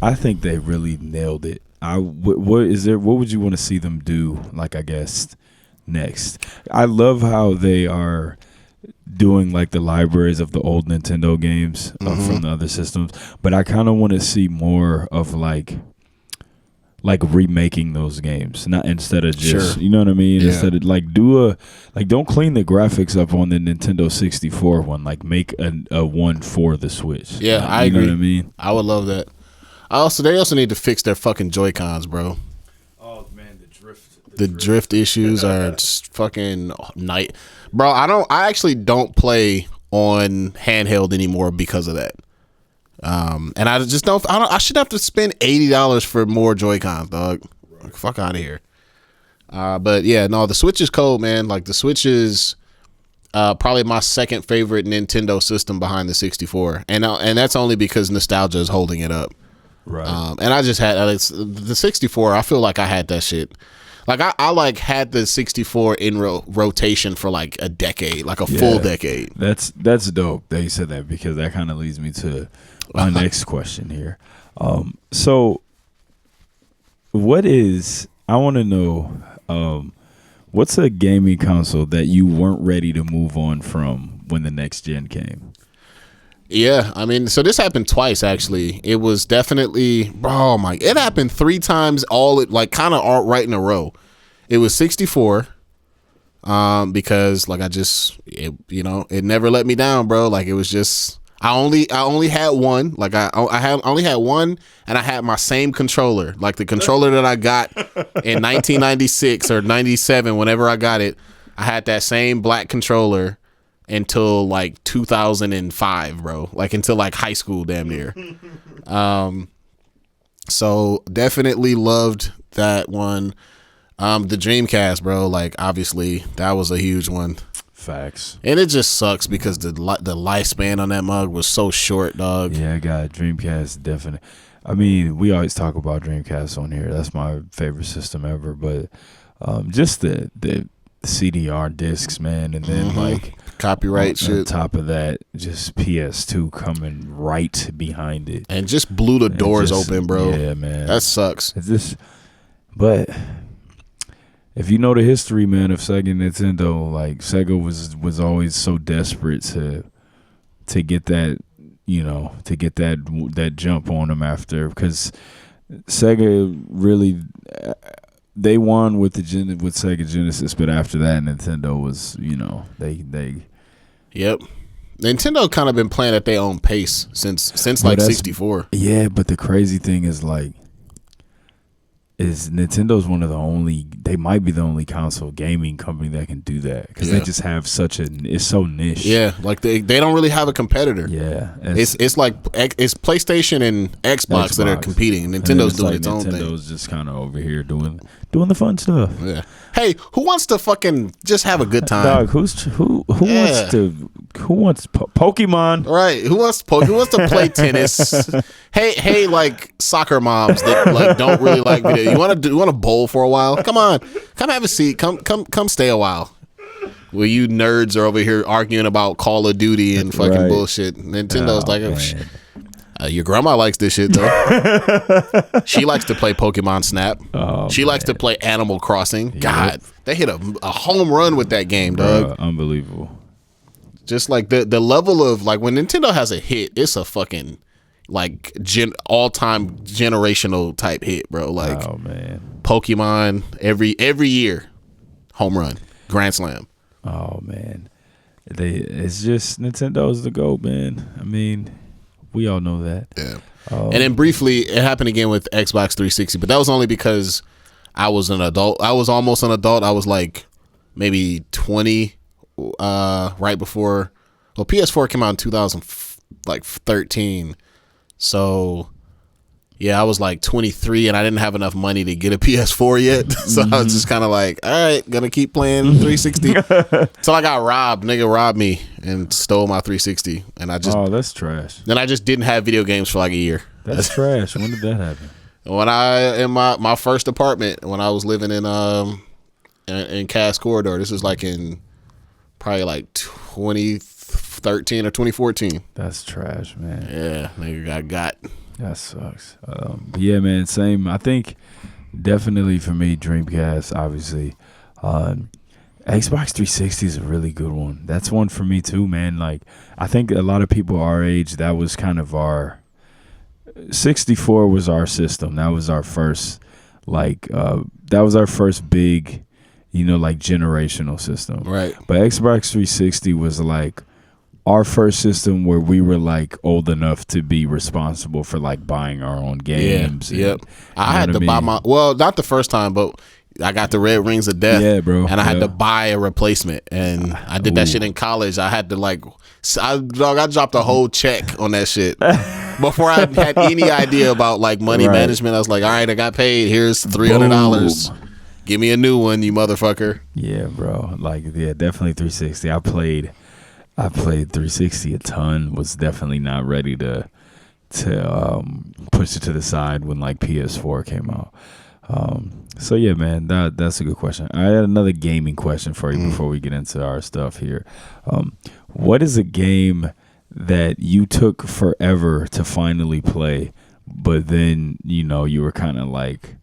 I think they really nailed it. What would you want to see them do? Like, I guess next. I love how they are doing like the libraries of the old Nintendo games from the other systems, but I kind of want to see more of like remaking those games, not instead of just you know what I mean. Yeah. Instead of don't clean the graphics up on the Nintendo 64 one. Like make a one for the Switch. Yeah, I agree. You know what I mean? I would love that. They also need to fix their fucking Joy-Cons, bro. Oh man, the drift. The drift issues are just fucking night, bro. I actually don't play on handheld anymore because of that. And I just don't. I should have to spend $80 for more Joy-Cons, dog. Like, fuck out of here. But yeah, no, the Switch is cold, man. Like the Switch is probably my second favorite Nintendo system behind the 64, and that's only because nostalgia is holding it up. Right. And I just had the 64. I feel like I had that shit. Like I like had the 64 in rotation for like a decade, like a full decade. That's dope that you said that, because that kind of leads me to my next question here. So I want to know, what's a gaming console that you weren't ready to move on from when the next gen came? Yeah, I mean, so this happened twice actually. It was definitely, it happened 3 times kind of right in a row. It was 64, because like it never let me down, bro. Like it was just I only had one. Like I only had one, and I had my same controller, like the controller that I got in 1996 or 97. Whenever I got it, I had that same black controller until like 2005, bro. Like until like high school, damn near. So definitely loved that one. The Dreamcast, bro. Like obviously that was a huge one. Facts. And it just sucks because the lifespan on that mug was so short, dog. Yeah, I got Dreamcast, definitely. I mean, we always talk about Dreamcast on here. That's my favorite system ever. But just the CDR discs, man, and then like copyright shit. On top of that, just PS2 coming right behind it, and just blew the doors open, bro. Yeah, man, that sucks. But if you know the history, man, of Sega and Nintendo, like Sega was always so desperate to get that, to get that jump on them after, because Sega really. They won with Sega Genesis, but after that, Nintendo was, they. Yep, Nintendo kind of been playing at their own pace since like 64. Yeah, but the crazy thing is Nintendo's they might be the only console gaming company that can do that, because they just have it's so niche. Yeah, like they don't really have a competitor. Yeah, it's like it's PlayStation and Xbox that are competing. Nintendo's doing its own thing. Nintendo's just kind of over here doing the fun stuff. Yeah. Hey, who wants to fucking just have a good time? Dog, who wants Pokemon? Right. Who wants to play tennis? Hey, like soccer moms that like don't really like video. You want to bowl for a while? Come on. Come have a seat. Come stay a while. Well, you nerds are over here arguing about Call of Duty and fucking bullshit. Nintendo's your grandma likes this shit though. She likes to play Pokemon Snap. She likes to play Animal Crossing. God, they hit a home run with that game, dog. Unbelievable. Just like the level of like when Nintendo has a hit, it's a fucking like all-time generational type hit, bro. Like Pokemon every year, home run, grand slam. Oh man, it's just Nintendo's the GOAT, man. I mean, we all know that. Yeah. And then briefly, it happened again with Xbox 360, but that was only because I was an adult. I was almost an adult. I was like maybe 20, right before. Well, PS4 came out in 2013, so yeah, I was like 23, and I didn't have enough money to get a PS4 yet. So I was just kind of like, all right, gonna keep playing 360. So I got robbed. Nigga robbed me and stole my 360, and I just that's trash. Then I just didn't have video games for like a year. That's trash. When did that happen? When in my first apartment, when I was living in Cass Corridor. This was like in probably like 2013 or 2014. That's trash, man. Yeah, nigga got. That sucks. Yeah, man, same. I think definitely for me, Dreamcast, obviously. Xbox 360 is a really good one. That's one for me too, man. Like, I think a lot of people our age, that was kind of our 64 was our system. That was our first, that was our first big, like generational system. Right. But Xbox 360 was like our first system where we were like old enough to be responsible for like buying our own games. Yeah, yep. I had to buy not the first time, but I got the red rings of death. Yeah, bro. And I had to buy a replacement. And I did that shit in college. I had to like, I dropped a whole check on that shit before I had any idea about like money management. I was like, all right, I got paid. Here's $300. Give me a new one, you motherfucker. Yeah, bro. Like, yeah, definitely 360. I played 360 a ton. Was definitely not ready to push it to the side when like PS4 came out. So yeah, man, that's a good question. I had another gaming question for you before we get into our stuff here. What is a game that you took forever to finally play, but then you were kind of like,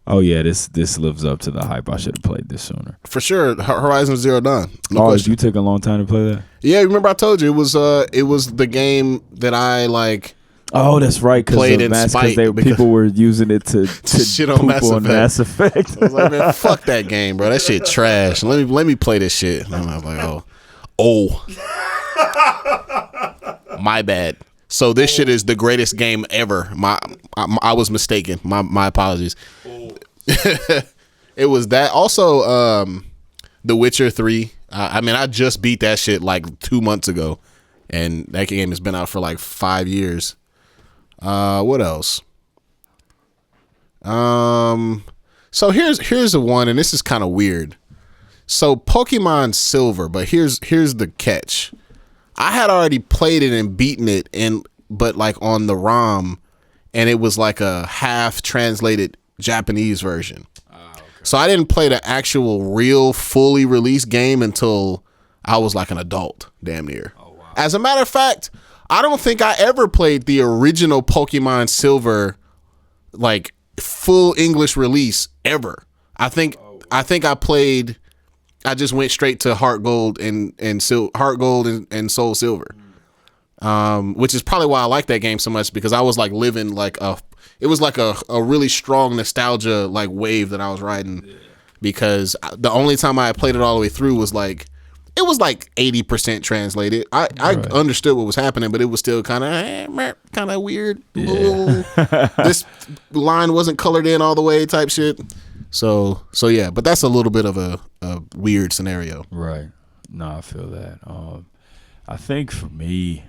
oh yeah, this lives up to the hype. I should have played this sooner. For sure, Horizon Zero Dawn. You took a long time to play that? Yeah, remember I told you it was the game that I like. Oh, that's right. Played in spite because people were using it to shit on Mass Effect. I was like, man, fuck that game, bro. That shit trash. Let me play this shit. And I was like, oh, my bad. So this shit is the greatest game ever. I was mistaken. My apologies. It was that. Also, The Witcher 3. I mean, I just beat that shit like 2 months ago, and that game has been out for like 5 years. What else? So here's the one, and this is kind of weird. So Pokemon Silver, but here's the catch. I had already played it and beaten it, but like on the ROM, and it was like a half translated Japanese version. Okay. So I didn't play the actual real fully released game until I was like an adult, damn near. Oh, wow. As a matter of fact, I don't think I ever played the original Pokemon Silver, like full English release ever. I think I just went straight to Heart Gold and Soul Silver, which is probably why I like that game so much, because I was like living like it was like a really strong nostalgia like wave that I was riding, because the only time I played it all the way through was like. It was like 80% translated. I understood what was happening, but it was still kind of weird. Yeah. This line wasn't colored in all the way type shit. So yeah, but that's a little bit of a weird scenario. Right. No, I feel that. I think for me,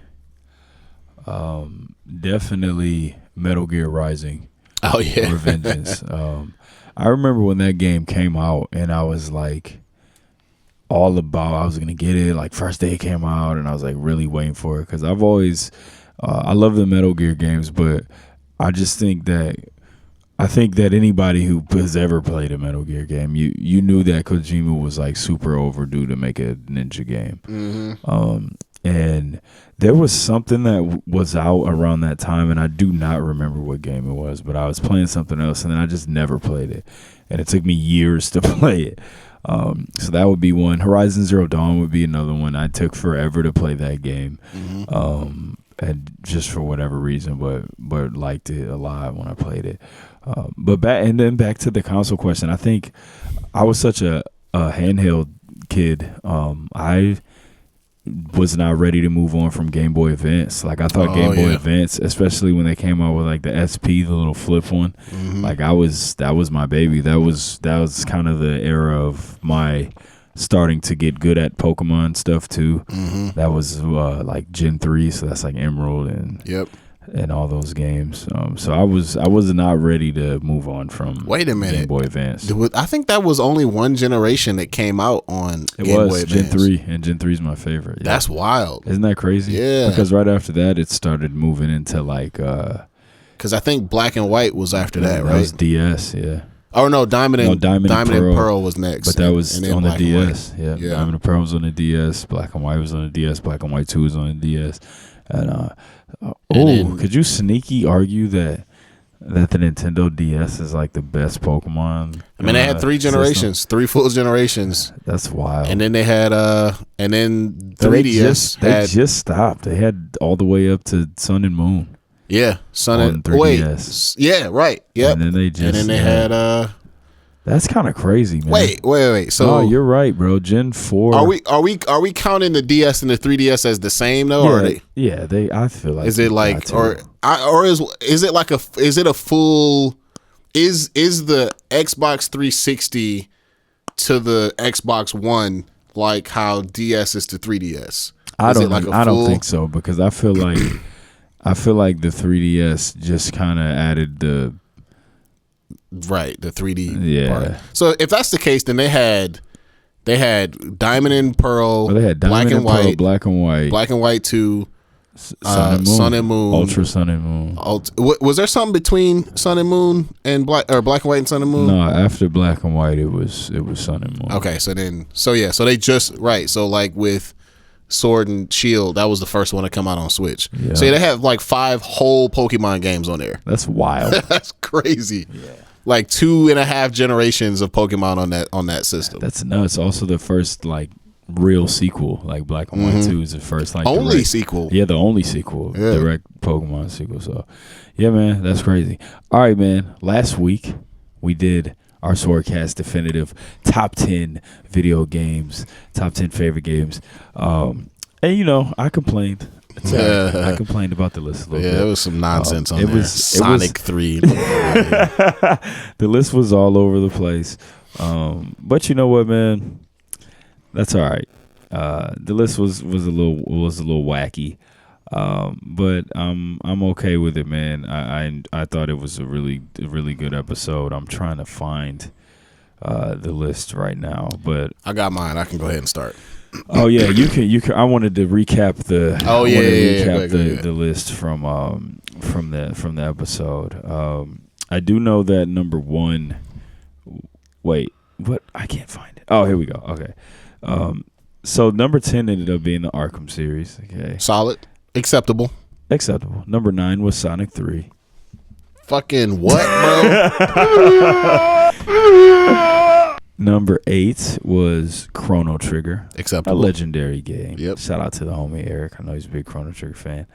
definitely Metal Gear Rising. Oh yeah. Revengeance. I remember when that game came out, and I was like, all about I was gonna get it like first day it came out, and I was like really waiting for it, because I've always I love the Metal Gear games, but I think that anybody who has ever played a Metal Gear game, you knew that Kojima was like super overdue to make a ninja game. Mm-hmm. And there was something that was out around that time, and I do not remember what game it was, but I was playing something else, and then I just never played it, and it took me years to play it. So that would be one. Horizon Zero Dawn would be another one. I took forever to play that game, and just for whatever reason, but liked it a lot when I played it. But back to the console question. I think I was such a handheld kid. I was not ready to move on from Game Boy Advance. Like, I thought Game Boy Advance, especially when they came out with like the SP, the little flip one, like that was my baby. That was kind of the era of my starting to get good at Pokemon stuff too. That was like Gen 3, so that's like Emerald and all those games. So I was not ready to move on from Game Boy Advance. I think that was only one generation that came out on Game Boy Advance. Gen 3, and Gen 3 is my favorite. Yeah. That's wild. Isn't that crazy? Yeah. Because right after that, it started moving into like... Because I think Black and White was after that, right? That was DS, yeah. Oh, no, Diamond and Pearl was next. But that was on the DS. Yeah. Diamond and Pearl was on the DS. Black and White was on the DS. Black and White 2 was on the DS. And could you sneaky argue that the Nintendo DS is like the best Pokemon? I mean, they had 3 generations, system? 3 full generations. That's wild. And then they had and then 3DS. They just stopped. They had all the way up to Sun and Moon. Yeah, Sun and 3DS. Yeah, right. Yep. And then they had That's kind of crazy, man. Wait. So you're right, bro. Gen 4. Are we counting the DS and the 3DS as the same though? Yeah, or are they? Yeah, they. I feel like. Is it like is it like is it a full? is the Xbox 360 to the Xbox One like how DS is to 3DS? I don't think so, because I feel like the 3DS just kind of added the 3D part. So if that's the case, then they had Diamond and Pearl, they had Diamond and Pearl, Black and White 2, Sun and Moon, Ultra Sun and Moon. Was there something between Sun and Moon and Black and White and Sun and Moon? No, after Black and White, it was Sun and Moon. Okay, so they just so like with Sword and Shield, that was the first one to come out on Switch. Yeah. So they have like 5 whole Pokemon games on there. That's wild. That's crazy. Yeah. Like 2.5 generations of Pokemon on that system. That's nuts. Also, the first like real sequel, like Black and White 2 is the first like only sequel. Yeah, the only sequel, direct Pokemon sequel. So, yeah, man, that's crazy. All right, man. Last week we did our SwordCast definitive top 10 video games, top 10 favorite games. And I complained. I complained about the list a little bit. Yeah, there was some nonsense on there. Sonic 3. The list was all over the place. But you know what, man? That's all right. The list was a little wacky. But I'm okay with it, man. I thought it was a really good episode. I'm trying to find the list right now, but I got mine. I can go ahead and start. Oh yeah, you can. I wanted to recap the. The list from the episode. I do know that number 1. Wait, what? I can't find it. Oh, here we go. Okay. So number 10 ended up being the Arkham series. Okay. Solid. Acceptable. Number 9 was Sonic 3. Fucking what, bro? Number 8 was Chrono Trigger. Acceptable. A legendary game. Yep. Shout out to the homie Eric. I know he's a big Chrono Trigger fan.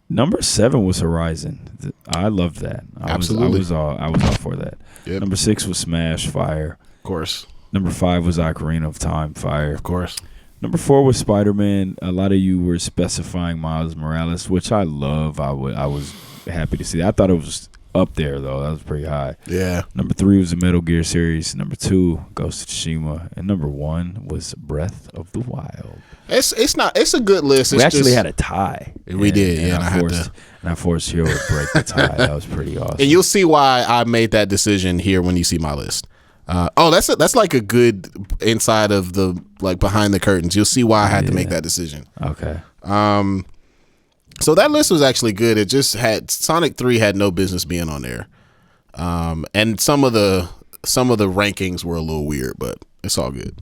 Number 7 was Horizon. I loved that. Absolutely. I was all for that. Yep. Number 6 was Smash Fire. Of course. Number 5 was Ocarina of Time Fire. Of course. Number 4 was Spider-Man. A lot of you were specifying Miles Morales, which I love. I was happy to see that. I thought it was up there, though. That was pretty high. Yeah. Number 3 was the Metal Gear series. Number 2, Ghost of Tsushima. And number 1 was Breath of the Wild. It's a good list. We actually had a tie. We did, yeah. And I forced Hero to break the tie. That was pretty awesome. And you'll see why I made that decision here when you see my list. That's like a good inside of the like behind the curtains. You'll see why I had to make that decision. Okay. So that list was actually good. It just had Sonic 3 had no business being on there. And some of the rankings were a little weird, but it's all good.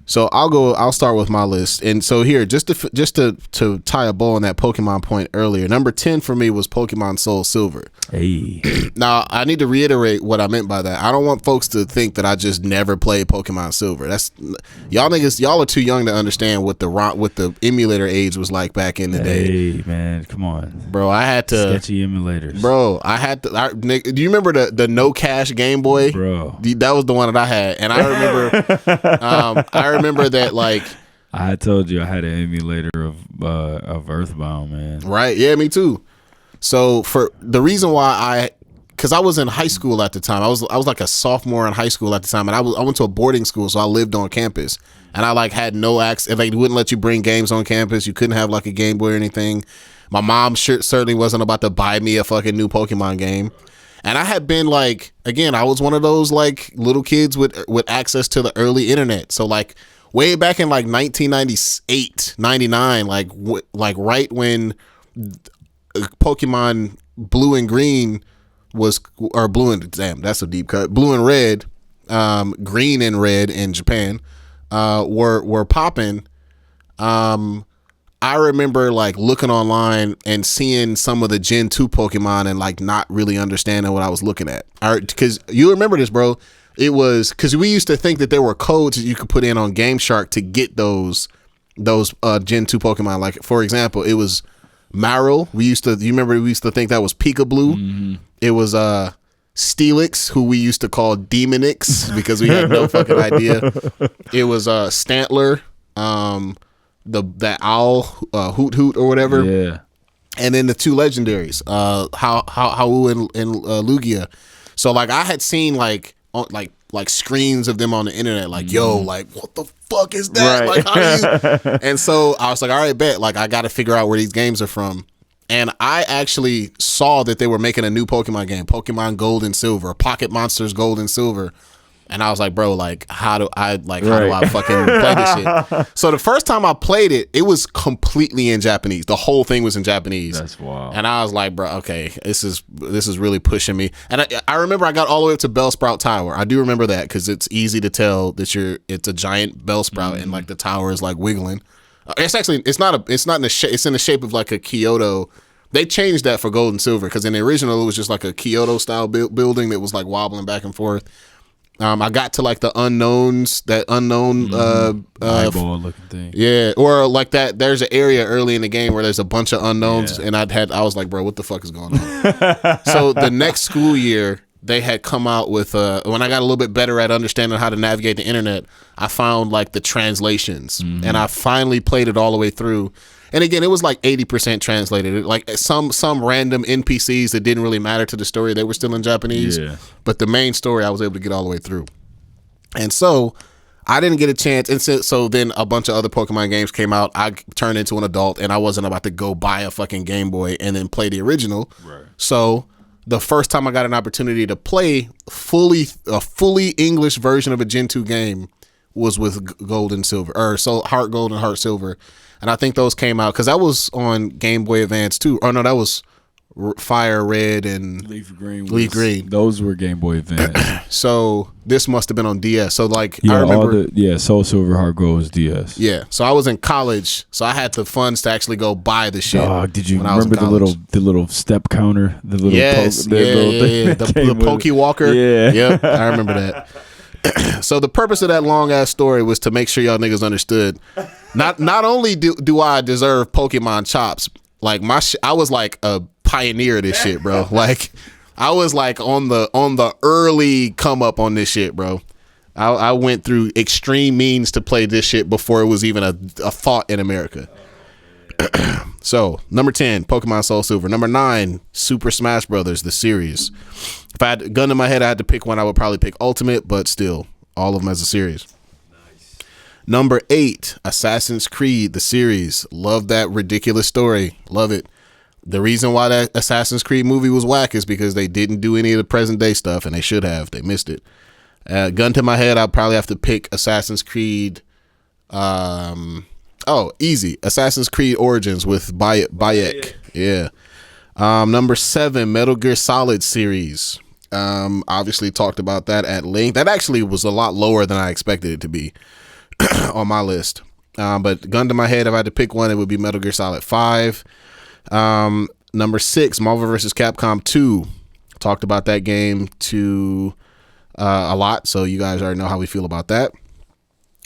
So I'll start with my list. And so here, just to tie a bow on that Pokemon point earlier, number 10 for me was Pokemon Soul Silver. Hey. Now, I need to reiterate what I meant by that. I don't want folks to think that I just never played Pokemon Silver. That's y'all niggas. Y'all are too young to understand what the emulator age was like back in the day. Hey, man, come on, bro. I had to sketchy emulators, bro. I had to. Do you remember the no cash Game Boy, bro? That was the one that I had, and I remember. I remember that like. I had told you I had an emulator of Earthbound, man. Right? Yeah, me too. So for the reason why because I was in high school at the time, I was like a sophomore in high school at the time, and I went to a boarding school, so I lived on campus, and I like had no access. They wouldn't let you bring games on campus. You couldn't have like a Game Boy or anything. My mom certainly wasn't about to buy me a fucking new Pokemon game, and I had been like, again, I was one of those like little kids with access to the early internet. So like way back in like 1998, 99, like right when Pokemon Blue and Green was, or Blue and, damn, that's a deep cut. Blue and Red, Green and Red in Japan, were popping. I remember like looking online and seeing some of the Gen 2 Pokemon and like not really understanding what I was looking at. Because you remember this, bro. It was because we used to think that there were codes that you could put in on Game Shark to get those Gen 2 Pokemon. Like, for example, it was Marill. You remember we used to think that was Peekaboo. Mm-hmm. It was Steelix, who we used to call Demonix because we had no fucking idea. It was Stantler, that owl, Hoot Hoot or whatever. Yeah. and then the two legendaries, Hau and Lugia. So like I had seen like screens of them on the internet, like yo, like what the fuck is that? Right. Like how do you? And so I was like, all right, bet. Like I got to figure out where these games are from. And I actually saw that they were making a new Pokemon game, Pokemon Gold and Silver, Pocket Monsters Gold and Silver. And I was like, bro, like, how do I fucking play this shit? So the first time I played it, it was completely in Japanese. The whole thing was in Japanese. That's wild. And I was like, bro, okay, this is really pushing me. And I remember I got all the way up to Bellsprout Tower. I do remember that because it's easy to tell that it's a giant Bellsprout and like the tower is like wiggling. It's in the shape of like a Kyoto. They changed that for Gold and Silver because in the original it was just like a Kyoto style building that was like wobbling back and forth. I got to like the unknowns, that unknown eyeball looking thing. Yeah, or like that. There's an area early in the game where there's a bunch of unknowns, and I was like, bro, what the fuck is going on? So the next school year, they had come out with when I got a little bit better at understanding how to navigate the internet, I found like the translations, and I finally played it all the way through. And again, it was like 80% translated. Like some random NPCs that didn't really matter to the story, they were still in Japanese. Yeah. But the main story, I was able to get all the way through. And so I didn't get a chance. And so then a bunch of other Pokemon games came out. I turned into an adult, and I wasn't about to go buy a fucking Game Boy and then play the original. Right. So the first time I got an opportunity to play a fully English version of a Gen 2 game was with Gold and Silver, or so Heart Gold and Heart Silver. And I think those came out because that was on Game Boy Advance too. Oh no, that was Fire Red and Leaf Green. Those were Game Boy Advance. So this must have been on DS. So like I remember, Soul Silver, Heart Gold was DS. Yeah. So I was in college, so I had the funds to actually go buy the shit. Did you remember the little step counter? The little the Pokey Walker. Yeah. Yep. I remember that. So the purpose of that long ass story was to make sure y'all niggas understood. Not only do I deserve Pokemon chops, like I was like a pioneer of this shit, bro. Like I was like on the early come up on this shit, bro. I went through extreme means to play this shit before it was even a thought in America. So number 10, Pokemon Soul Silver. Number 9, Super Smash Brothers, the series. If I had a gun in my head, I had to pick one, I would probably pick Ultimate, but still, all of them as a series. Nice. Number 8, Assassin's Creed, the series. Love that ridiculous story. Love it. The reason why that Assassin's Creed movie was whack is because they didn't do any of the present day stuff, and they should have. They missed it. Gun to my head, I'd probably have to pick Assassin's Creed. Easy. Assassin's Creed Origins with Bayek. Yeah. Number 7, Metal Gear Solid series. Obviously talked about that at length. That actually was a lot lower than I expected it to be on my list. But gun to my head, if I had to pick one, it would be Metal Gear Solid 5. Number 6, Marvel vs. Capcom 2. Talked about that game a lot, so you guys already know how we feel about that.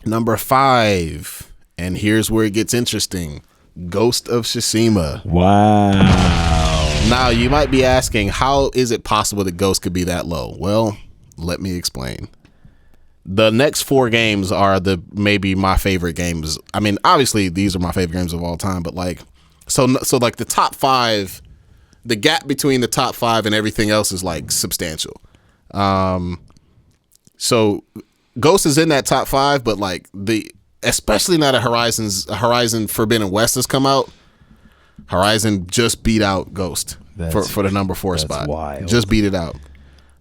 Number 5, and here's where it gets interesting, Ghost of Tsushima. Wow. Now, you might be asking, how is it possible that Ghost could be that low? Well, let me explain. The next 4 games are maybe my favorite games. I mean, obviously, these are my favorite games of all time, but like, so like the top 5, the gap between the top 5 and everything else is like substantial. So Ghost is in that top 5, but like especially now that Horizon Forbidden West has come out, Horizon just beat out Ghost for the number 4 spot. Wild. Just beat it out.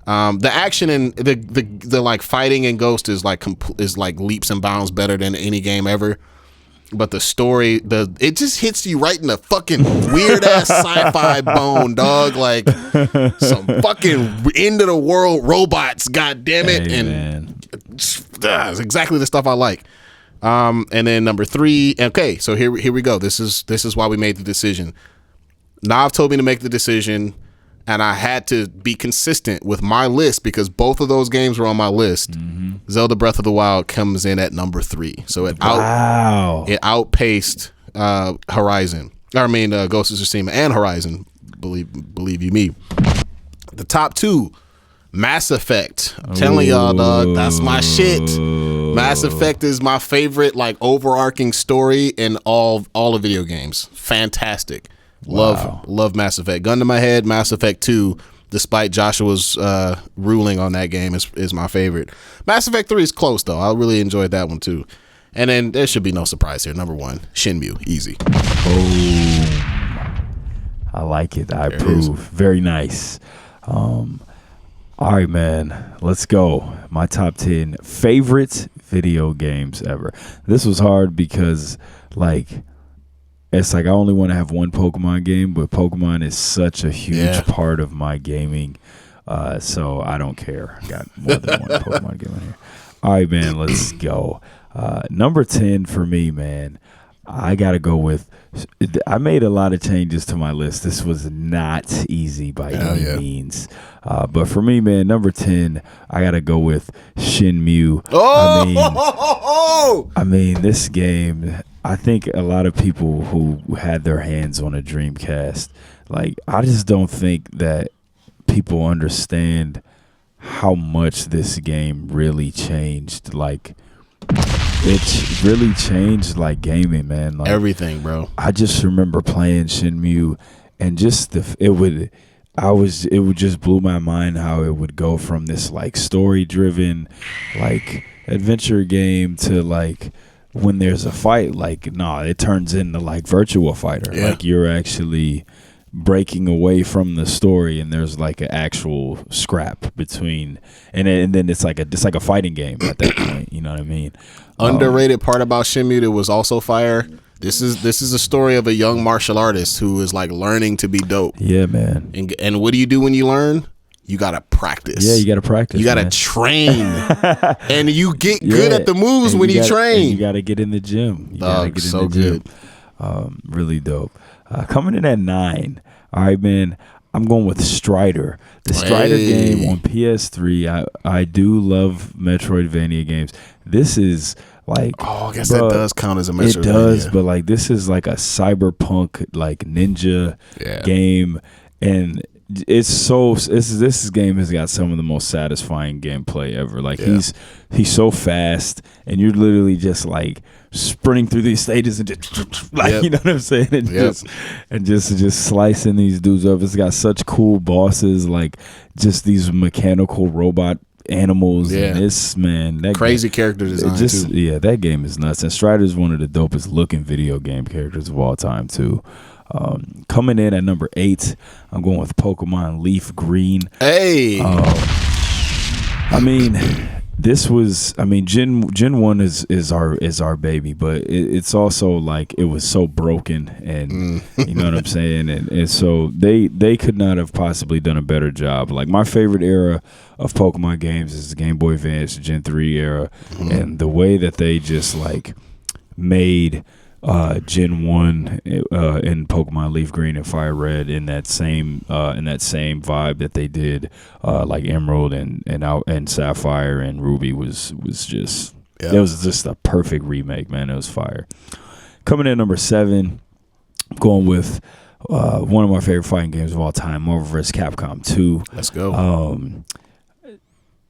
The action and the like fighting in Ghost is like leaps and bounds better than any game ever. But the story, it just hits you right in the fucking weird ass sci-fi bone, dog. Like some fucking end of the world robots, god damn it, it's exactly the stuff I like. And then number 3. Okay, so here we go. This is why we made the decision. Nav told me to make the decision, and I had to be consistent with my list because both of those games were on my list. Mm-hmm. Zelda Breath of the Wild comes in at number 3, so it outpaced Horizon. Ghost of Tsushima and Horizon. Believe you me. The top 2, Mass Effect. I'm telling y'all, dog, that's my shit. Mass Effect is my favorite, like, overarching story in all of video games. Fantastic. Love Mass Effect. Gun to my head, Mass Effect 2, despite Joshua's ruling on that game, is my favorite. Mass Effect 3 is close, though. I really enjoyed that one, too. And then there should be no surprise here. Number 1, Shenmue. Easy. Oh, I like it. I approve. Very nice. All right, man. Let's go. My top 10 favorite video games ever. This was hard because, like, it's like I only want to have one Pokemon game, but Pokemon is such a huge part of my gaming. So I don't care. I got more than one Pokemon game in here. All right, man. Let's go. Number 10 for me, man. I got to go with. I made a lot of changes to my list. This was not easy by any means. But for me, man, number 10, I got to go with Shenmue. I mean, this game, I think a lot of people who had their hands on a Dreamcast, like, I just don't think that people understand how much this game really changed. Like, it's really changed, like, gaming, man. Like, everything, bro. I just remember playing Shenmue, and just it would just blew my mind how it would go from this, like, story driven, like, adventure game to, like, when there's a fight, like, it turns into, like, Virtua Fighter. Like, you're actually breaking away from the story, and there's, like, an actual scrap between, and then it's like a fighting game at that point. You know what I mean? Underrated part about Shenmue that was also fire. This is a story of a young martial artist who is, like, learning to be dope. Yeah, man. And what do you do when you learn? You gotta practice. Yeah, you gotta practice. You gotta train, and you get good at the moves when you train. You gotta get in the gym. So good. Really dope. Coming in at 9. All right, man. I'm going with Strider. The Strider game on PS3. I do love Metroidvania games. This is like, I guess that does count as a Metroidvania. It does, but, like, this is like a cyberpunk, like, ninja game, and this game has got some of the most satisfying gameplay ever. Like, he's so fast, and you're literally just, like, sprinting through these stages and just, like, you know what I'm saying, and just slicing these dudes up. It's got such cool bosses, like, just these mechanical robot animals. And this, man, that crazy character design too. Yeah, that game is nuts. And Strider is one of the dopest looking video game characters of all time too. Coming in at number 8, I'm going with Pokemon Leaf Green. I mean, this was, Gen 1 is our baby, but it's also, like, it was so broken, and you know what I'm saying, and so they could not have possibly done a better job. Like, my favorite era of Pokemon games is the Game Boy Advance Gen 3 era, and the way that they just, like, made Gen 1 in Pokemon Leaf Green and Fire Red in that same vibe that they did like Emerald and Sapphire and Ruby was just it was just a perfect remake, man. It was fire. Coming in at number 7, I'm going with one of my favorite fighting games of all time, Marvel vs. Capcom 2. Let's go.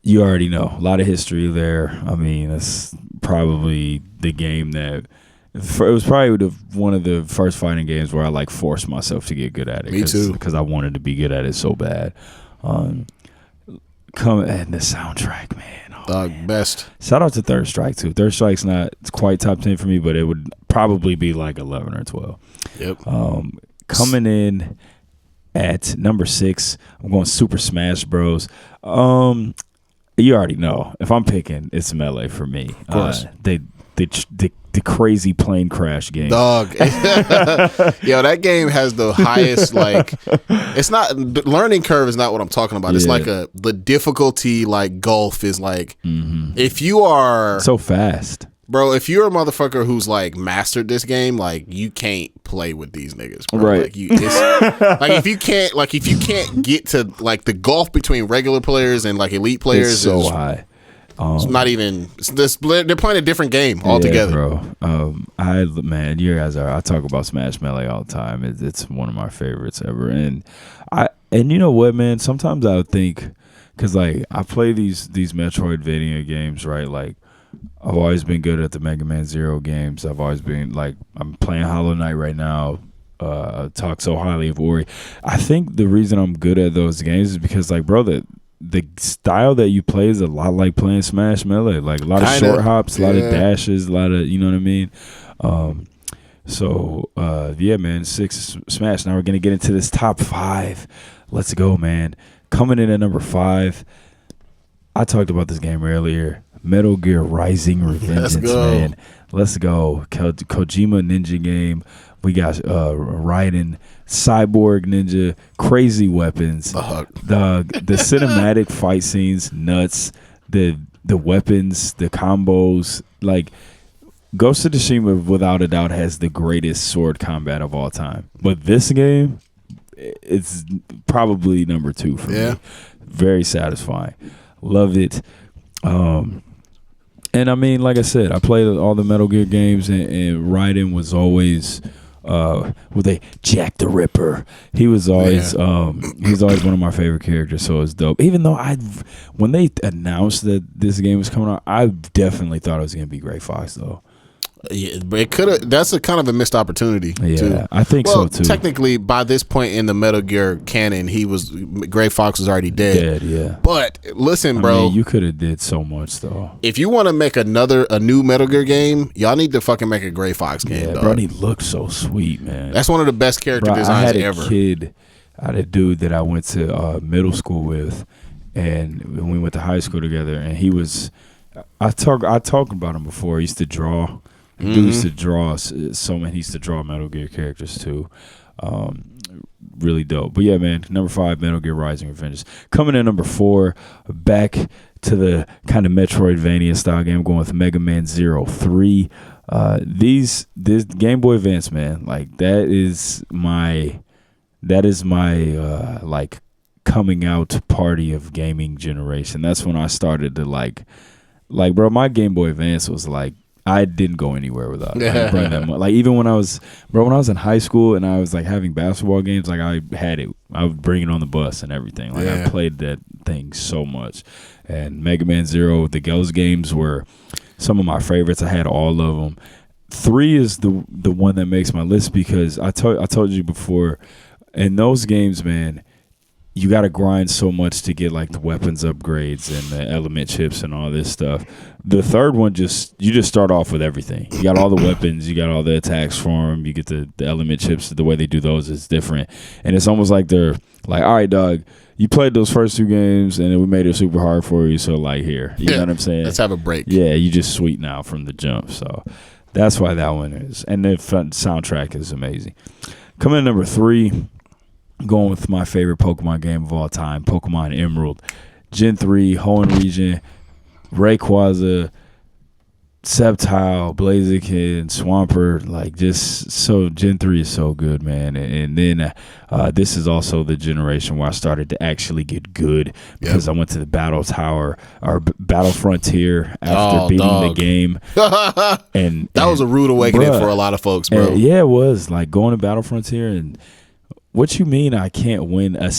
You already know, a lot of history there. I mean, it's probably the game that it was probably one of the first fighting games where I, like, forced myself to get good at it. Me too. Because I wanted to be good at it so bad. And the soundtrack, man. Best. Shout out to Third Strike too. Third Strike's not quite top 10 for me, but it would probably be like 11 or 12. Yep. Coming in at number 6, I'm going Super Smash Bros. You already know. If I'm picking, it's Melee for me. Of course. The crazy plane crash game. Dog. Yo, that game has the highest, like, it's not, the learning curve is not what I'm talking about. It's like the difficulty, like, gulf is like, if you are so fast, bro, if you're a motherfucker who's, like, mastered this game, like, you can't play with these niggas, bro. Right. Like, if you can't get to, like, the gulf between regular players and, like, elite players, it's so high. It's not even. They're playing a different game altogether, bro. You guys are. I talk about Smash Melee all the time. It's one of my favorites ever. And you know what, man? Sometimes I would think, because, like, I play these Metroidvania games, right? Like, I've always been good at the Mega Man Zero games. I've always been, like, I'm playing Hollow Knight right now. talk so highly of Ori. I think the reason I'm good at those games is because, like, bro, the style that you play is a lot like playing Smash Melee. Like a lot of short hops, a lot of dashes, a lot of, you know what I mean? Yeah, man, 6 Smash. Now we're going to get into this top 5. Let's go, man. Coming in at number 5, I talked about this game earlier. Metal Gear Rising Revengeance, man. Let's go. Kojima Ninja game. We got Raiden, Cyborg Ninja, crazy weapons. The cinematic fight scenes, nuts. The weapons, the combos. Like, Ghost of Tsushima, without a doubt, has the greatest sword combat of all time. But this game, it's probably number 2 for me. Very satisfying. Love it. And I mean, like I said, I played all the Metal Gear games, and Raiden was always with a Jack the Ripper. He was always he's always one of my favorite characters, so it's dope. Even though when they announced that this game was coming out, I definitely thought it was gonna be Gray Fox though. Yeah, but it could have. That's a kind of a missed opportunity. Yeah, too. I think so too. Technically, by this point in the Metal Gear canon, Gray Fox was already dead. Yeah. But listen, bro, you could have did so much though. If you want to make a new Metal Gear game, y'all need to fucking make a Gray Fox game. Yeah, dog. bro, he looked so sweet, man. That's one of the best character designs ever. I had a dude that I went to middle school with, and we went to high school together. And he was, I talked about him before. He used to draw. Dude used to draw so many. He used to draw Metal Gear characters too. Really dope. But yeah, man, number 5, Metal Gear Rising Revengeance. Coming in number 4, back to the kind of Metroidvania style game. I'm going with Mega Man 03. This Game Boy Advance, man, like that is my like coming out party of gaming generation. That's when I started to like bro, my Game Boy Advance was like, I didn't go anywhere without it. Like even when I was in high school and I was like having basketball games, like I had it. I would bring it on the bus and everything. Like I played that thing so much. And Mega Man 0, the Ghost games were some of my favorites. I had all of them. 3 is the one that makes my list because I told you before, in those games, man, you got to grind so much to get like the weapons upgrades and the element chips and all this stuff. The third one, you just start off with everything. You got all the weapons, you got all the attacks for them, you get the element chips. The way they do those is different. And it's almost like they're like, all right, dog, you played those first 2 games and then we made it super hard for you. So like here, you know what I'm saying? Let's have a break. Yeah, you just sweet now from the jump. So that's why that one is. And the soundtrack is amazing. Coming in number 3, going with my favorite Pokemon game of all time, Pokemon Emerald. Gen 3, Hoenn region, Rayquaza, Sceptile, Blaziken, Swampert, like just so Gen 3 is so good, man. And then this is also the generation where I started to actually get good because I went to the Battle Tower or Battle Frontier after beating the game. and that was a rude awakening for a lot of folks, bro. Yeah, it was like going to Battle Frontier and what you mean I can't win I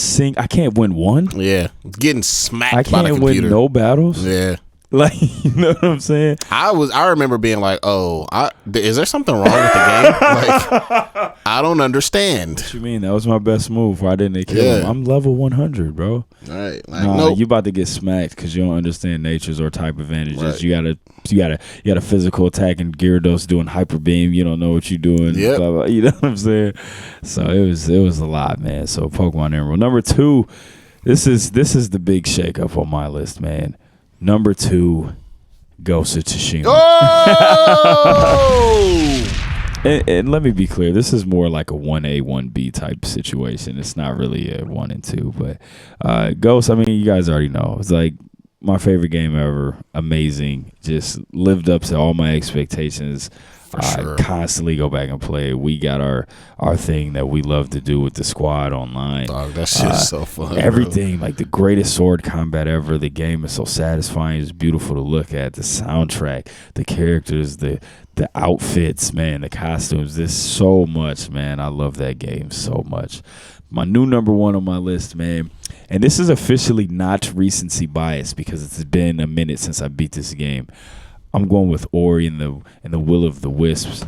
can't win one? Yeah. Getting smacked by the computer. I can't win no battles? Yeah. Like, you know what I'm saying? I remember being like, is there something wrong with the game? Like, I don't understand. What you mean? That was my best move. Why didn't they kill him? I'm level 100, bro. All right. Like, nope. You about to get smacked because you don't understand natures or type advantages. Right. You got a physical attack and Gyarados doing hyper beam. You don't know what you're doing. Yep. Blah, blah, you know what I'm saying? So it was a lot, man. So Pokemon Emerald. Number 2, this is the big shakeup on my list, man. Number 2, Ghost of Tsushima. Oh! and let me be clear, this is more like a 1A, 1B type situation. It's not really a 1 and 2, but Ghost, I mean, you guys already know. It's like my favorite game ever. Amazing. Just lived up to all my expectations. Sure. I constantly go back and play. We got our thing that we love to do with the squad online. Dog, that shit's so fun. Everything, like the greatest sword combat ever. The game is so satisfying. It's beautiful to look at. The soundtrack, the characters, the outfits, man, the costumes. There's so much, man. I love that game so much. My new number 1 on my list, man. And this is officially not recency bias because it's been a minute since I beat this game. I'm going with Ori and the Will of the Wisps.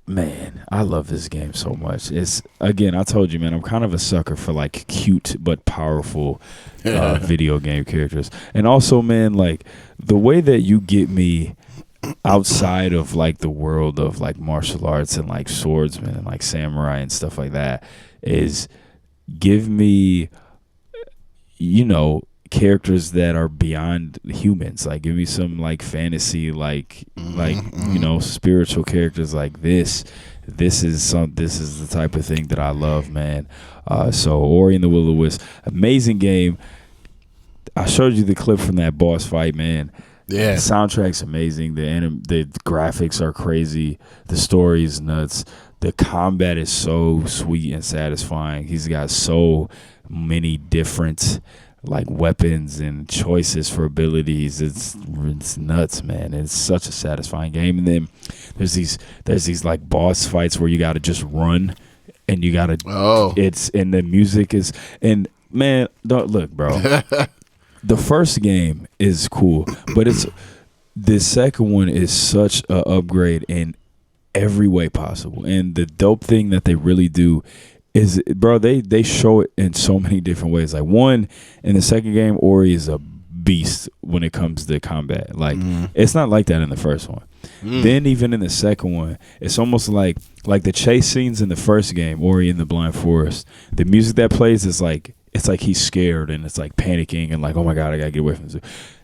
Man, I love this game so much. It's, again, I told you, man, I'm kind of a sucker for like cute but powerful video game characters. And also, man, like the way that you get me outside of like the world of like martial arts and like swordsmen and like samurai and stuff like that is give me, you know, characters that are beyond humans. Like give me some like fantasy, like you know, spiritual characters like this. This is the type of thing that I love, man. So Ori and the Will of the Wisp, amazing game. I showed you the clip from that boss fight, man. Yeah, the soundtrack's amazing. The graphics are crazy. The story is nuts. The combat is so sweet and satisfying. He's got so many different like weapons and choices for abilities. It's nuts, man. It's such a satisfying game. And then there's these like boss fights where you got to just run and you got to it's, and the music is, and man, don't look, bro. The first game is cool, but the second one is such a upgrade in every way possible. And the dope thing that they really do is, bro, they show it in so many different ways. Like one, in the second game, Ori is a beast when it comes to combat. Like it's not like that in the first one. Then even in the second one, it's almost like the chase scenes in the first game, Ori in the Blind Forest. The music that plays is like, it's like he's scared and it's like panicking and like, oh my God, I gotta get away from this.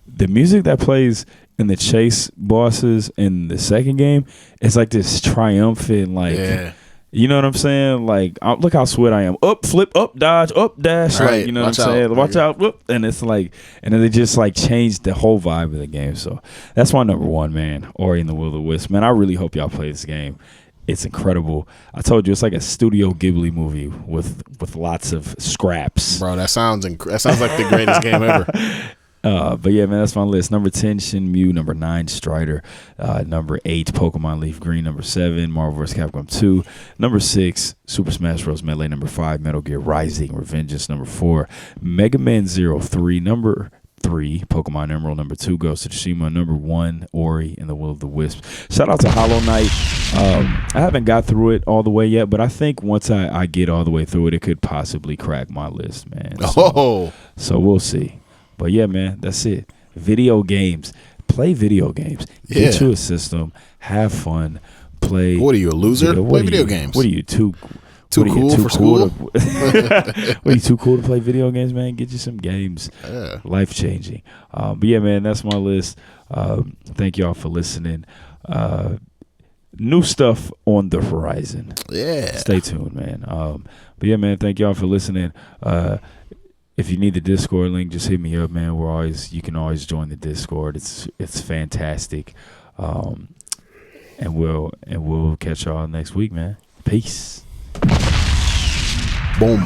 The music that plays in the chase bosses in the second game, it's like this triumphant, like, you know what I'm saying? Like, look how sweat I am. Up, flip, up, dodge, up, dash. Right. Like, you know what I'm saying? Watch out. Whoop. And it's like, and then they just like changed the whole vibe of the game. So that's my number one, man. Ori and the Will of the Wisp. Man, I really hope y'all play this game. It's incredible. I told you, it's like a Studio Ghibli movie with lots of scraps. Bro, that sounds like the greatest game ever. But yeah, man, that's my list. Number 10, Shenmue. Number 9, Strider. Number 8, Pokemon Leaf Green. Number 7, Marvel vs. Capcom 2. Number 6, Super Smash Bros. Melee. Number 5, Metal Gear Rising: Revengeance. Number 4, Mega Man 03. Number 3, Pokemon Emerald. Number 2, Ghost of Tsushima. Number 1, Ori and the Will of the Wisp. Shout out to Hollow Knight. I haven't got through it all the way yet, but I think once I get all the way through it, it could possibly crack my list, man. So we'll see. But yeah, man, that's it. Video games. Play video games. Get you a system. Have fun. Play. What are you, a loser? Play video games. What are you, too cool for school? What are you, too cool to play video games, man? Get you some games. Life changing. But yeah, man, that's my list. Thank y'all for listening. New stuff on the horizon. Yeah. Stay tuned, man. But yeah, man, thank y'all for listening. If you need the Discord link, just hit me up, man. You can always join the Discord. It's fantastic. And we'll catch y'all next week, man. Peace. Boom.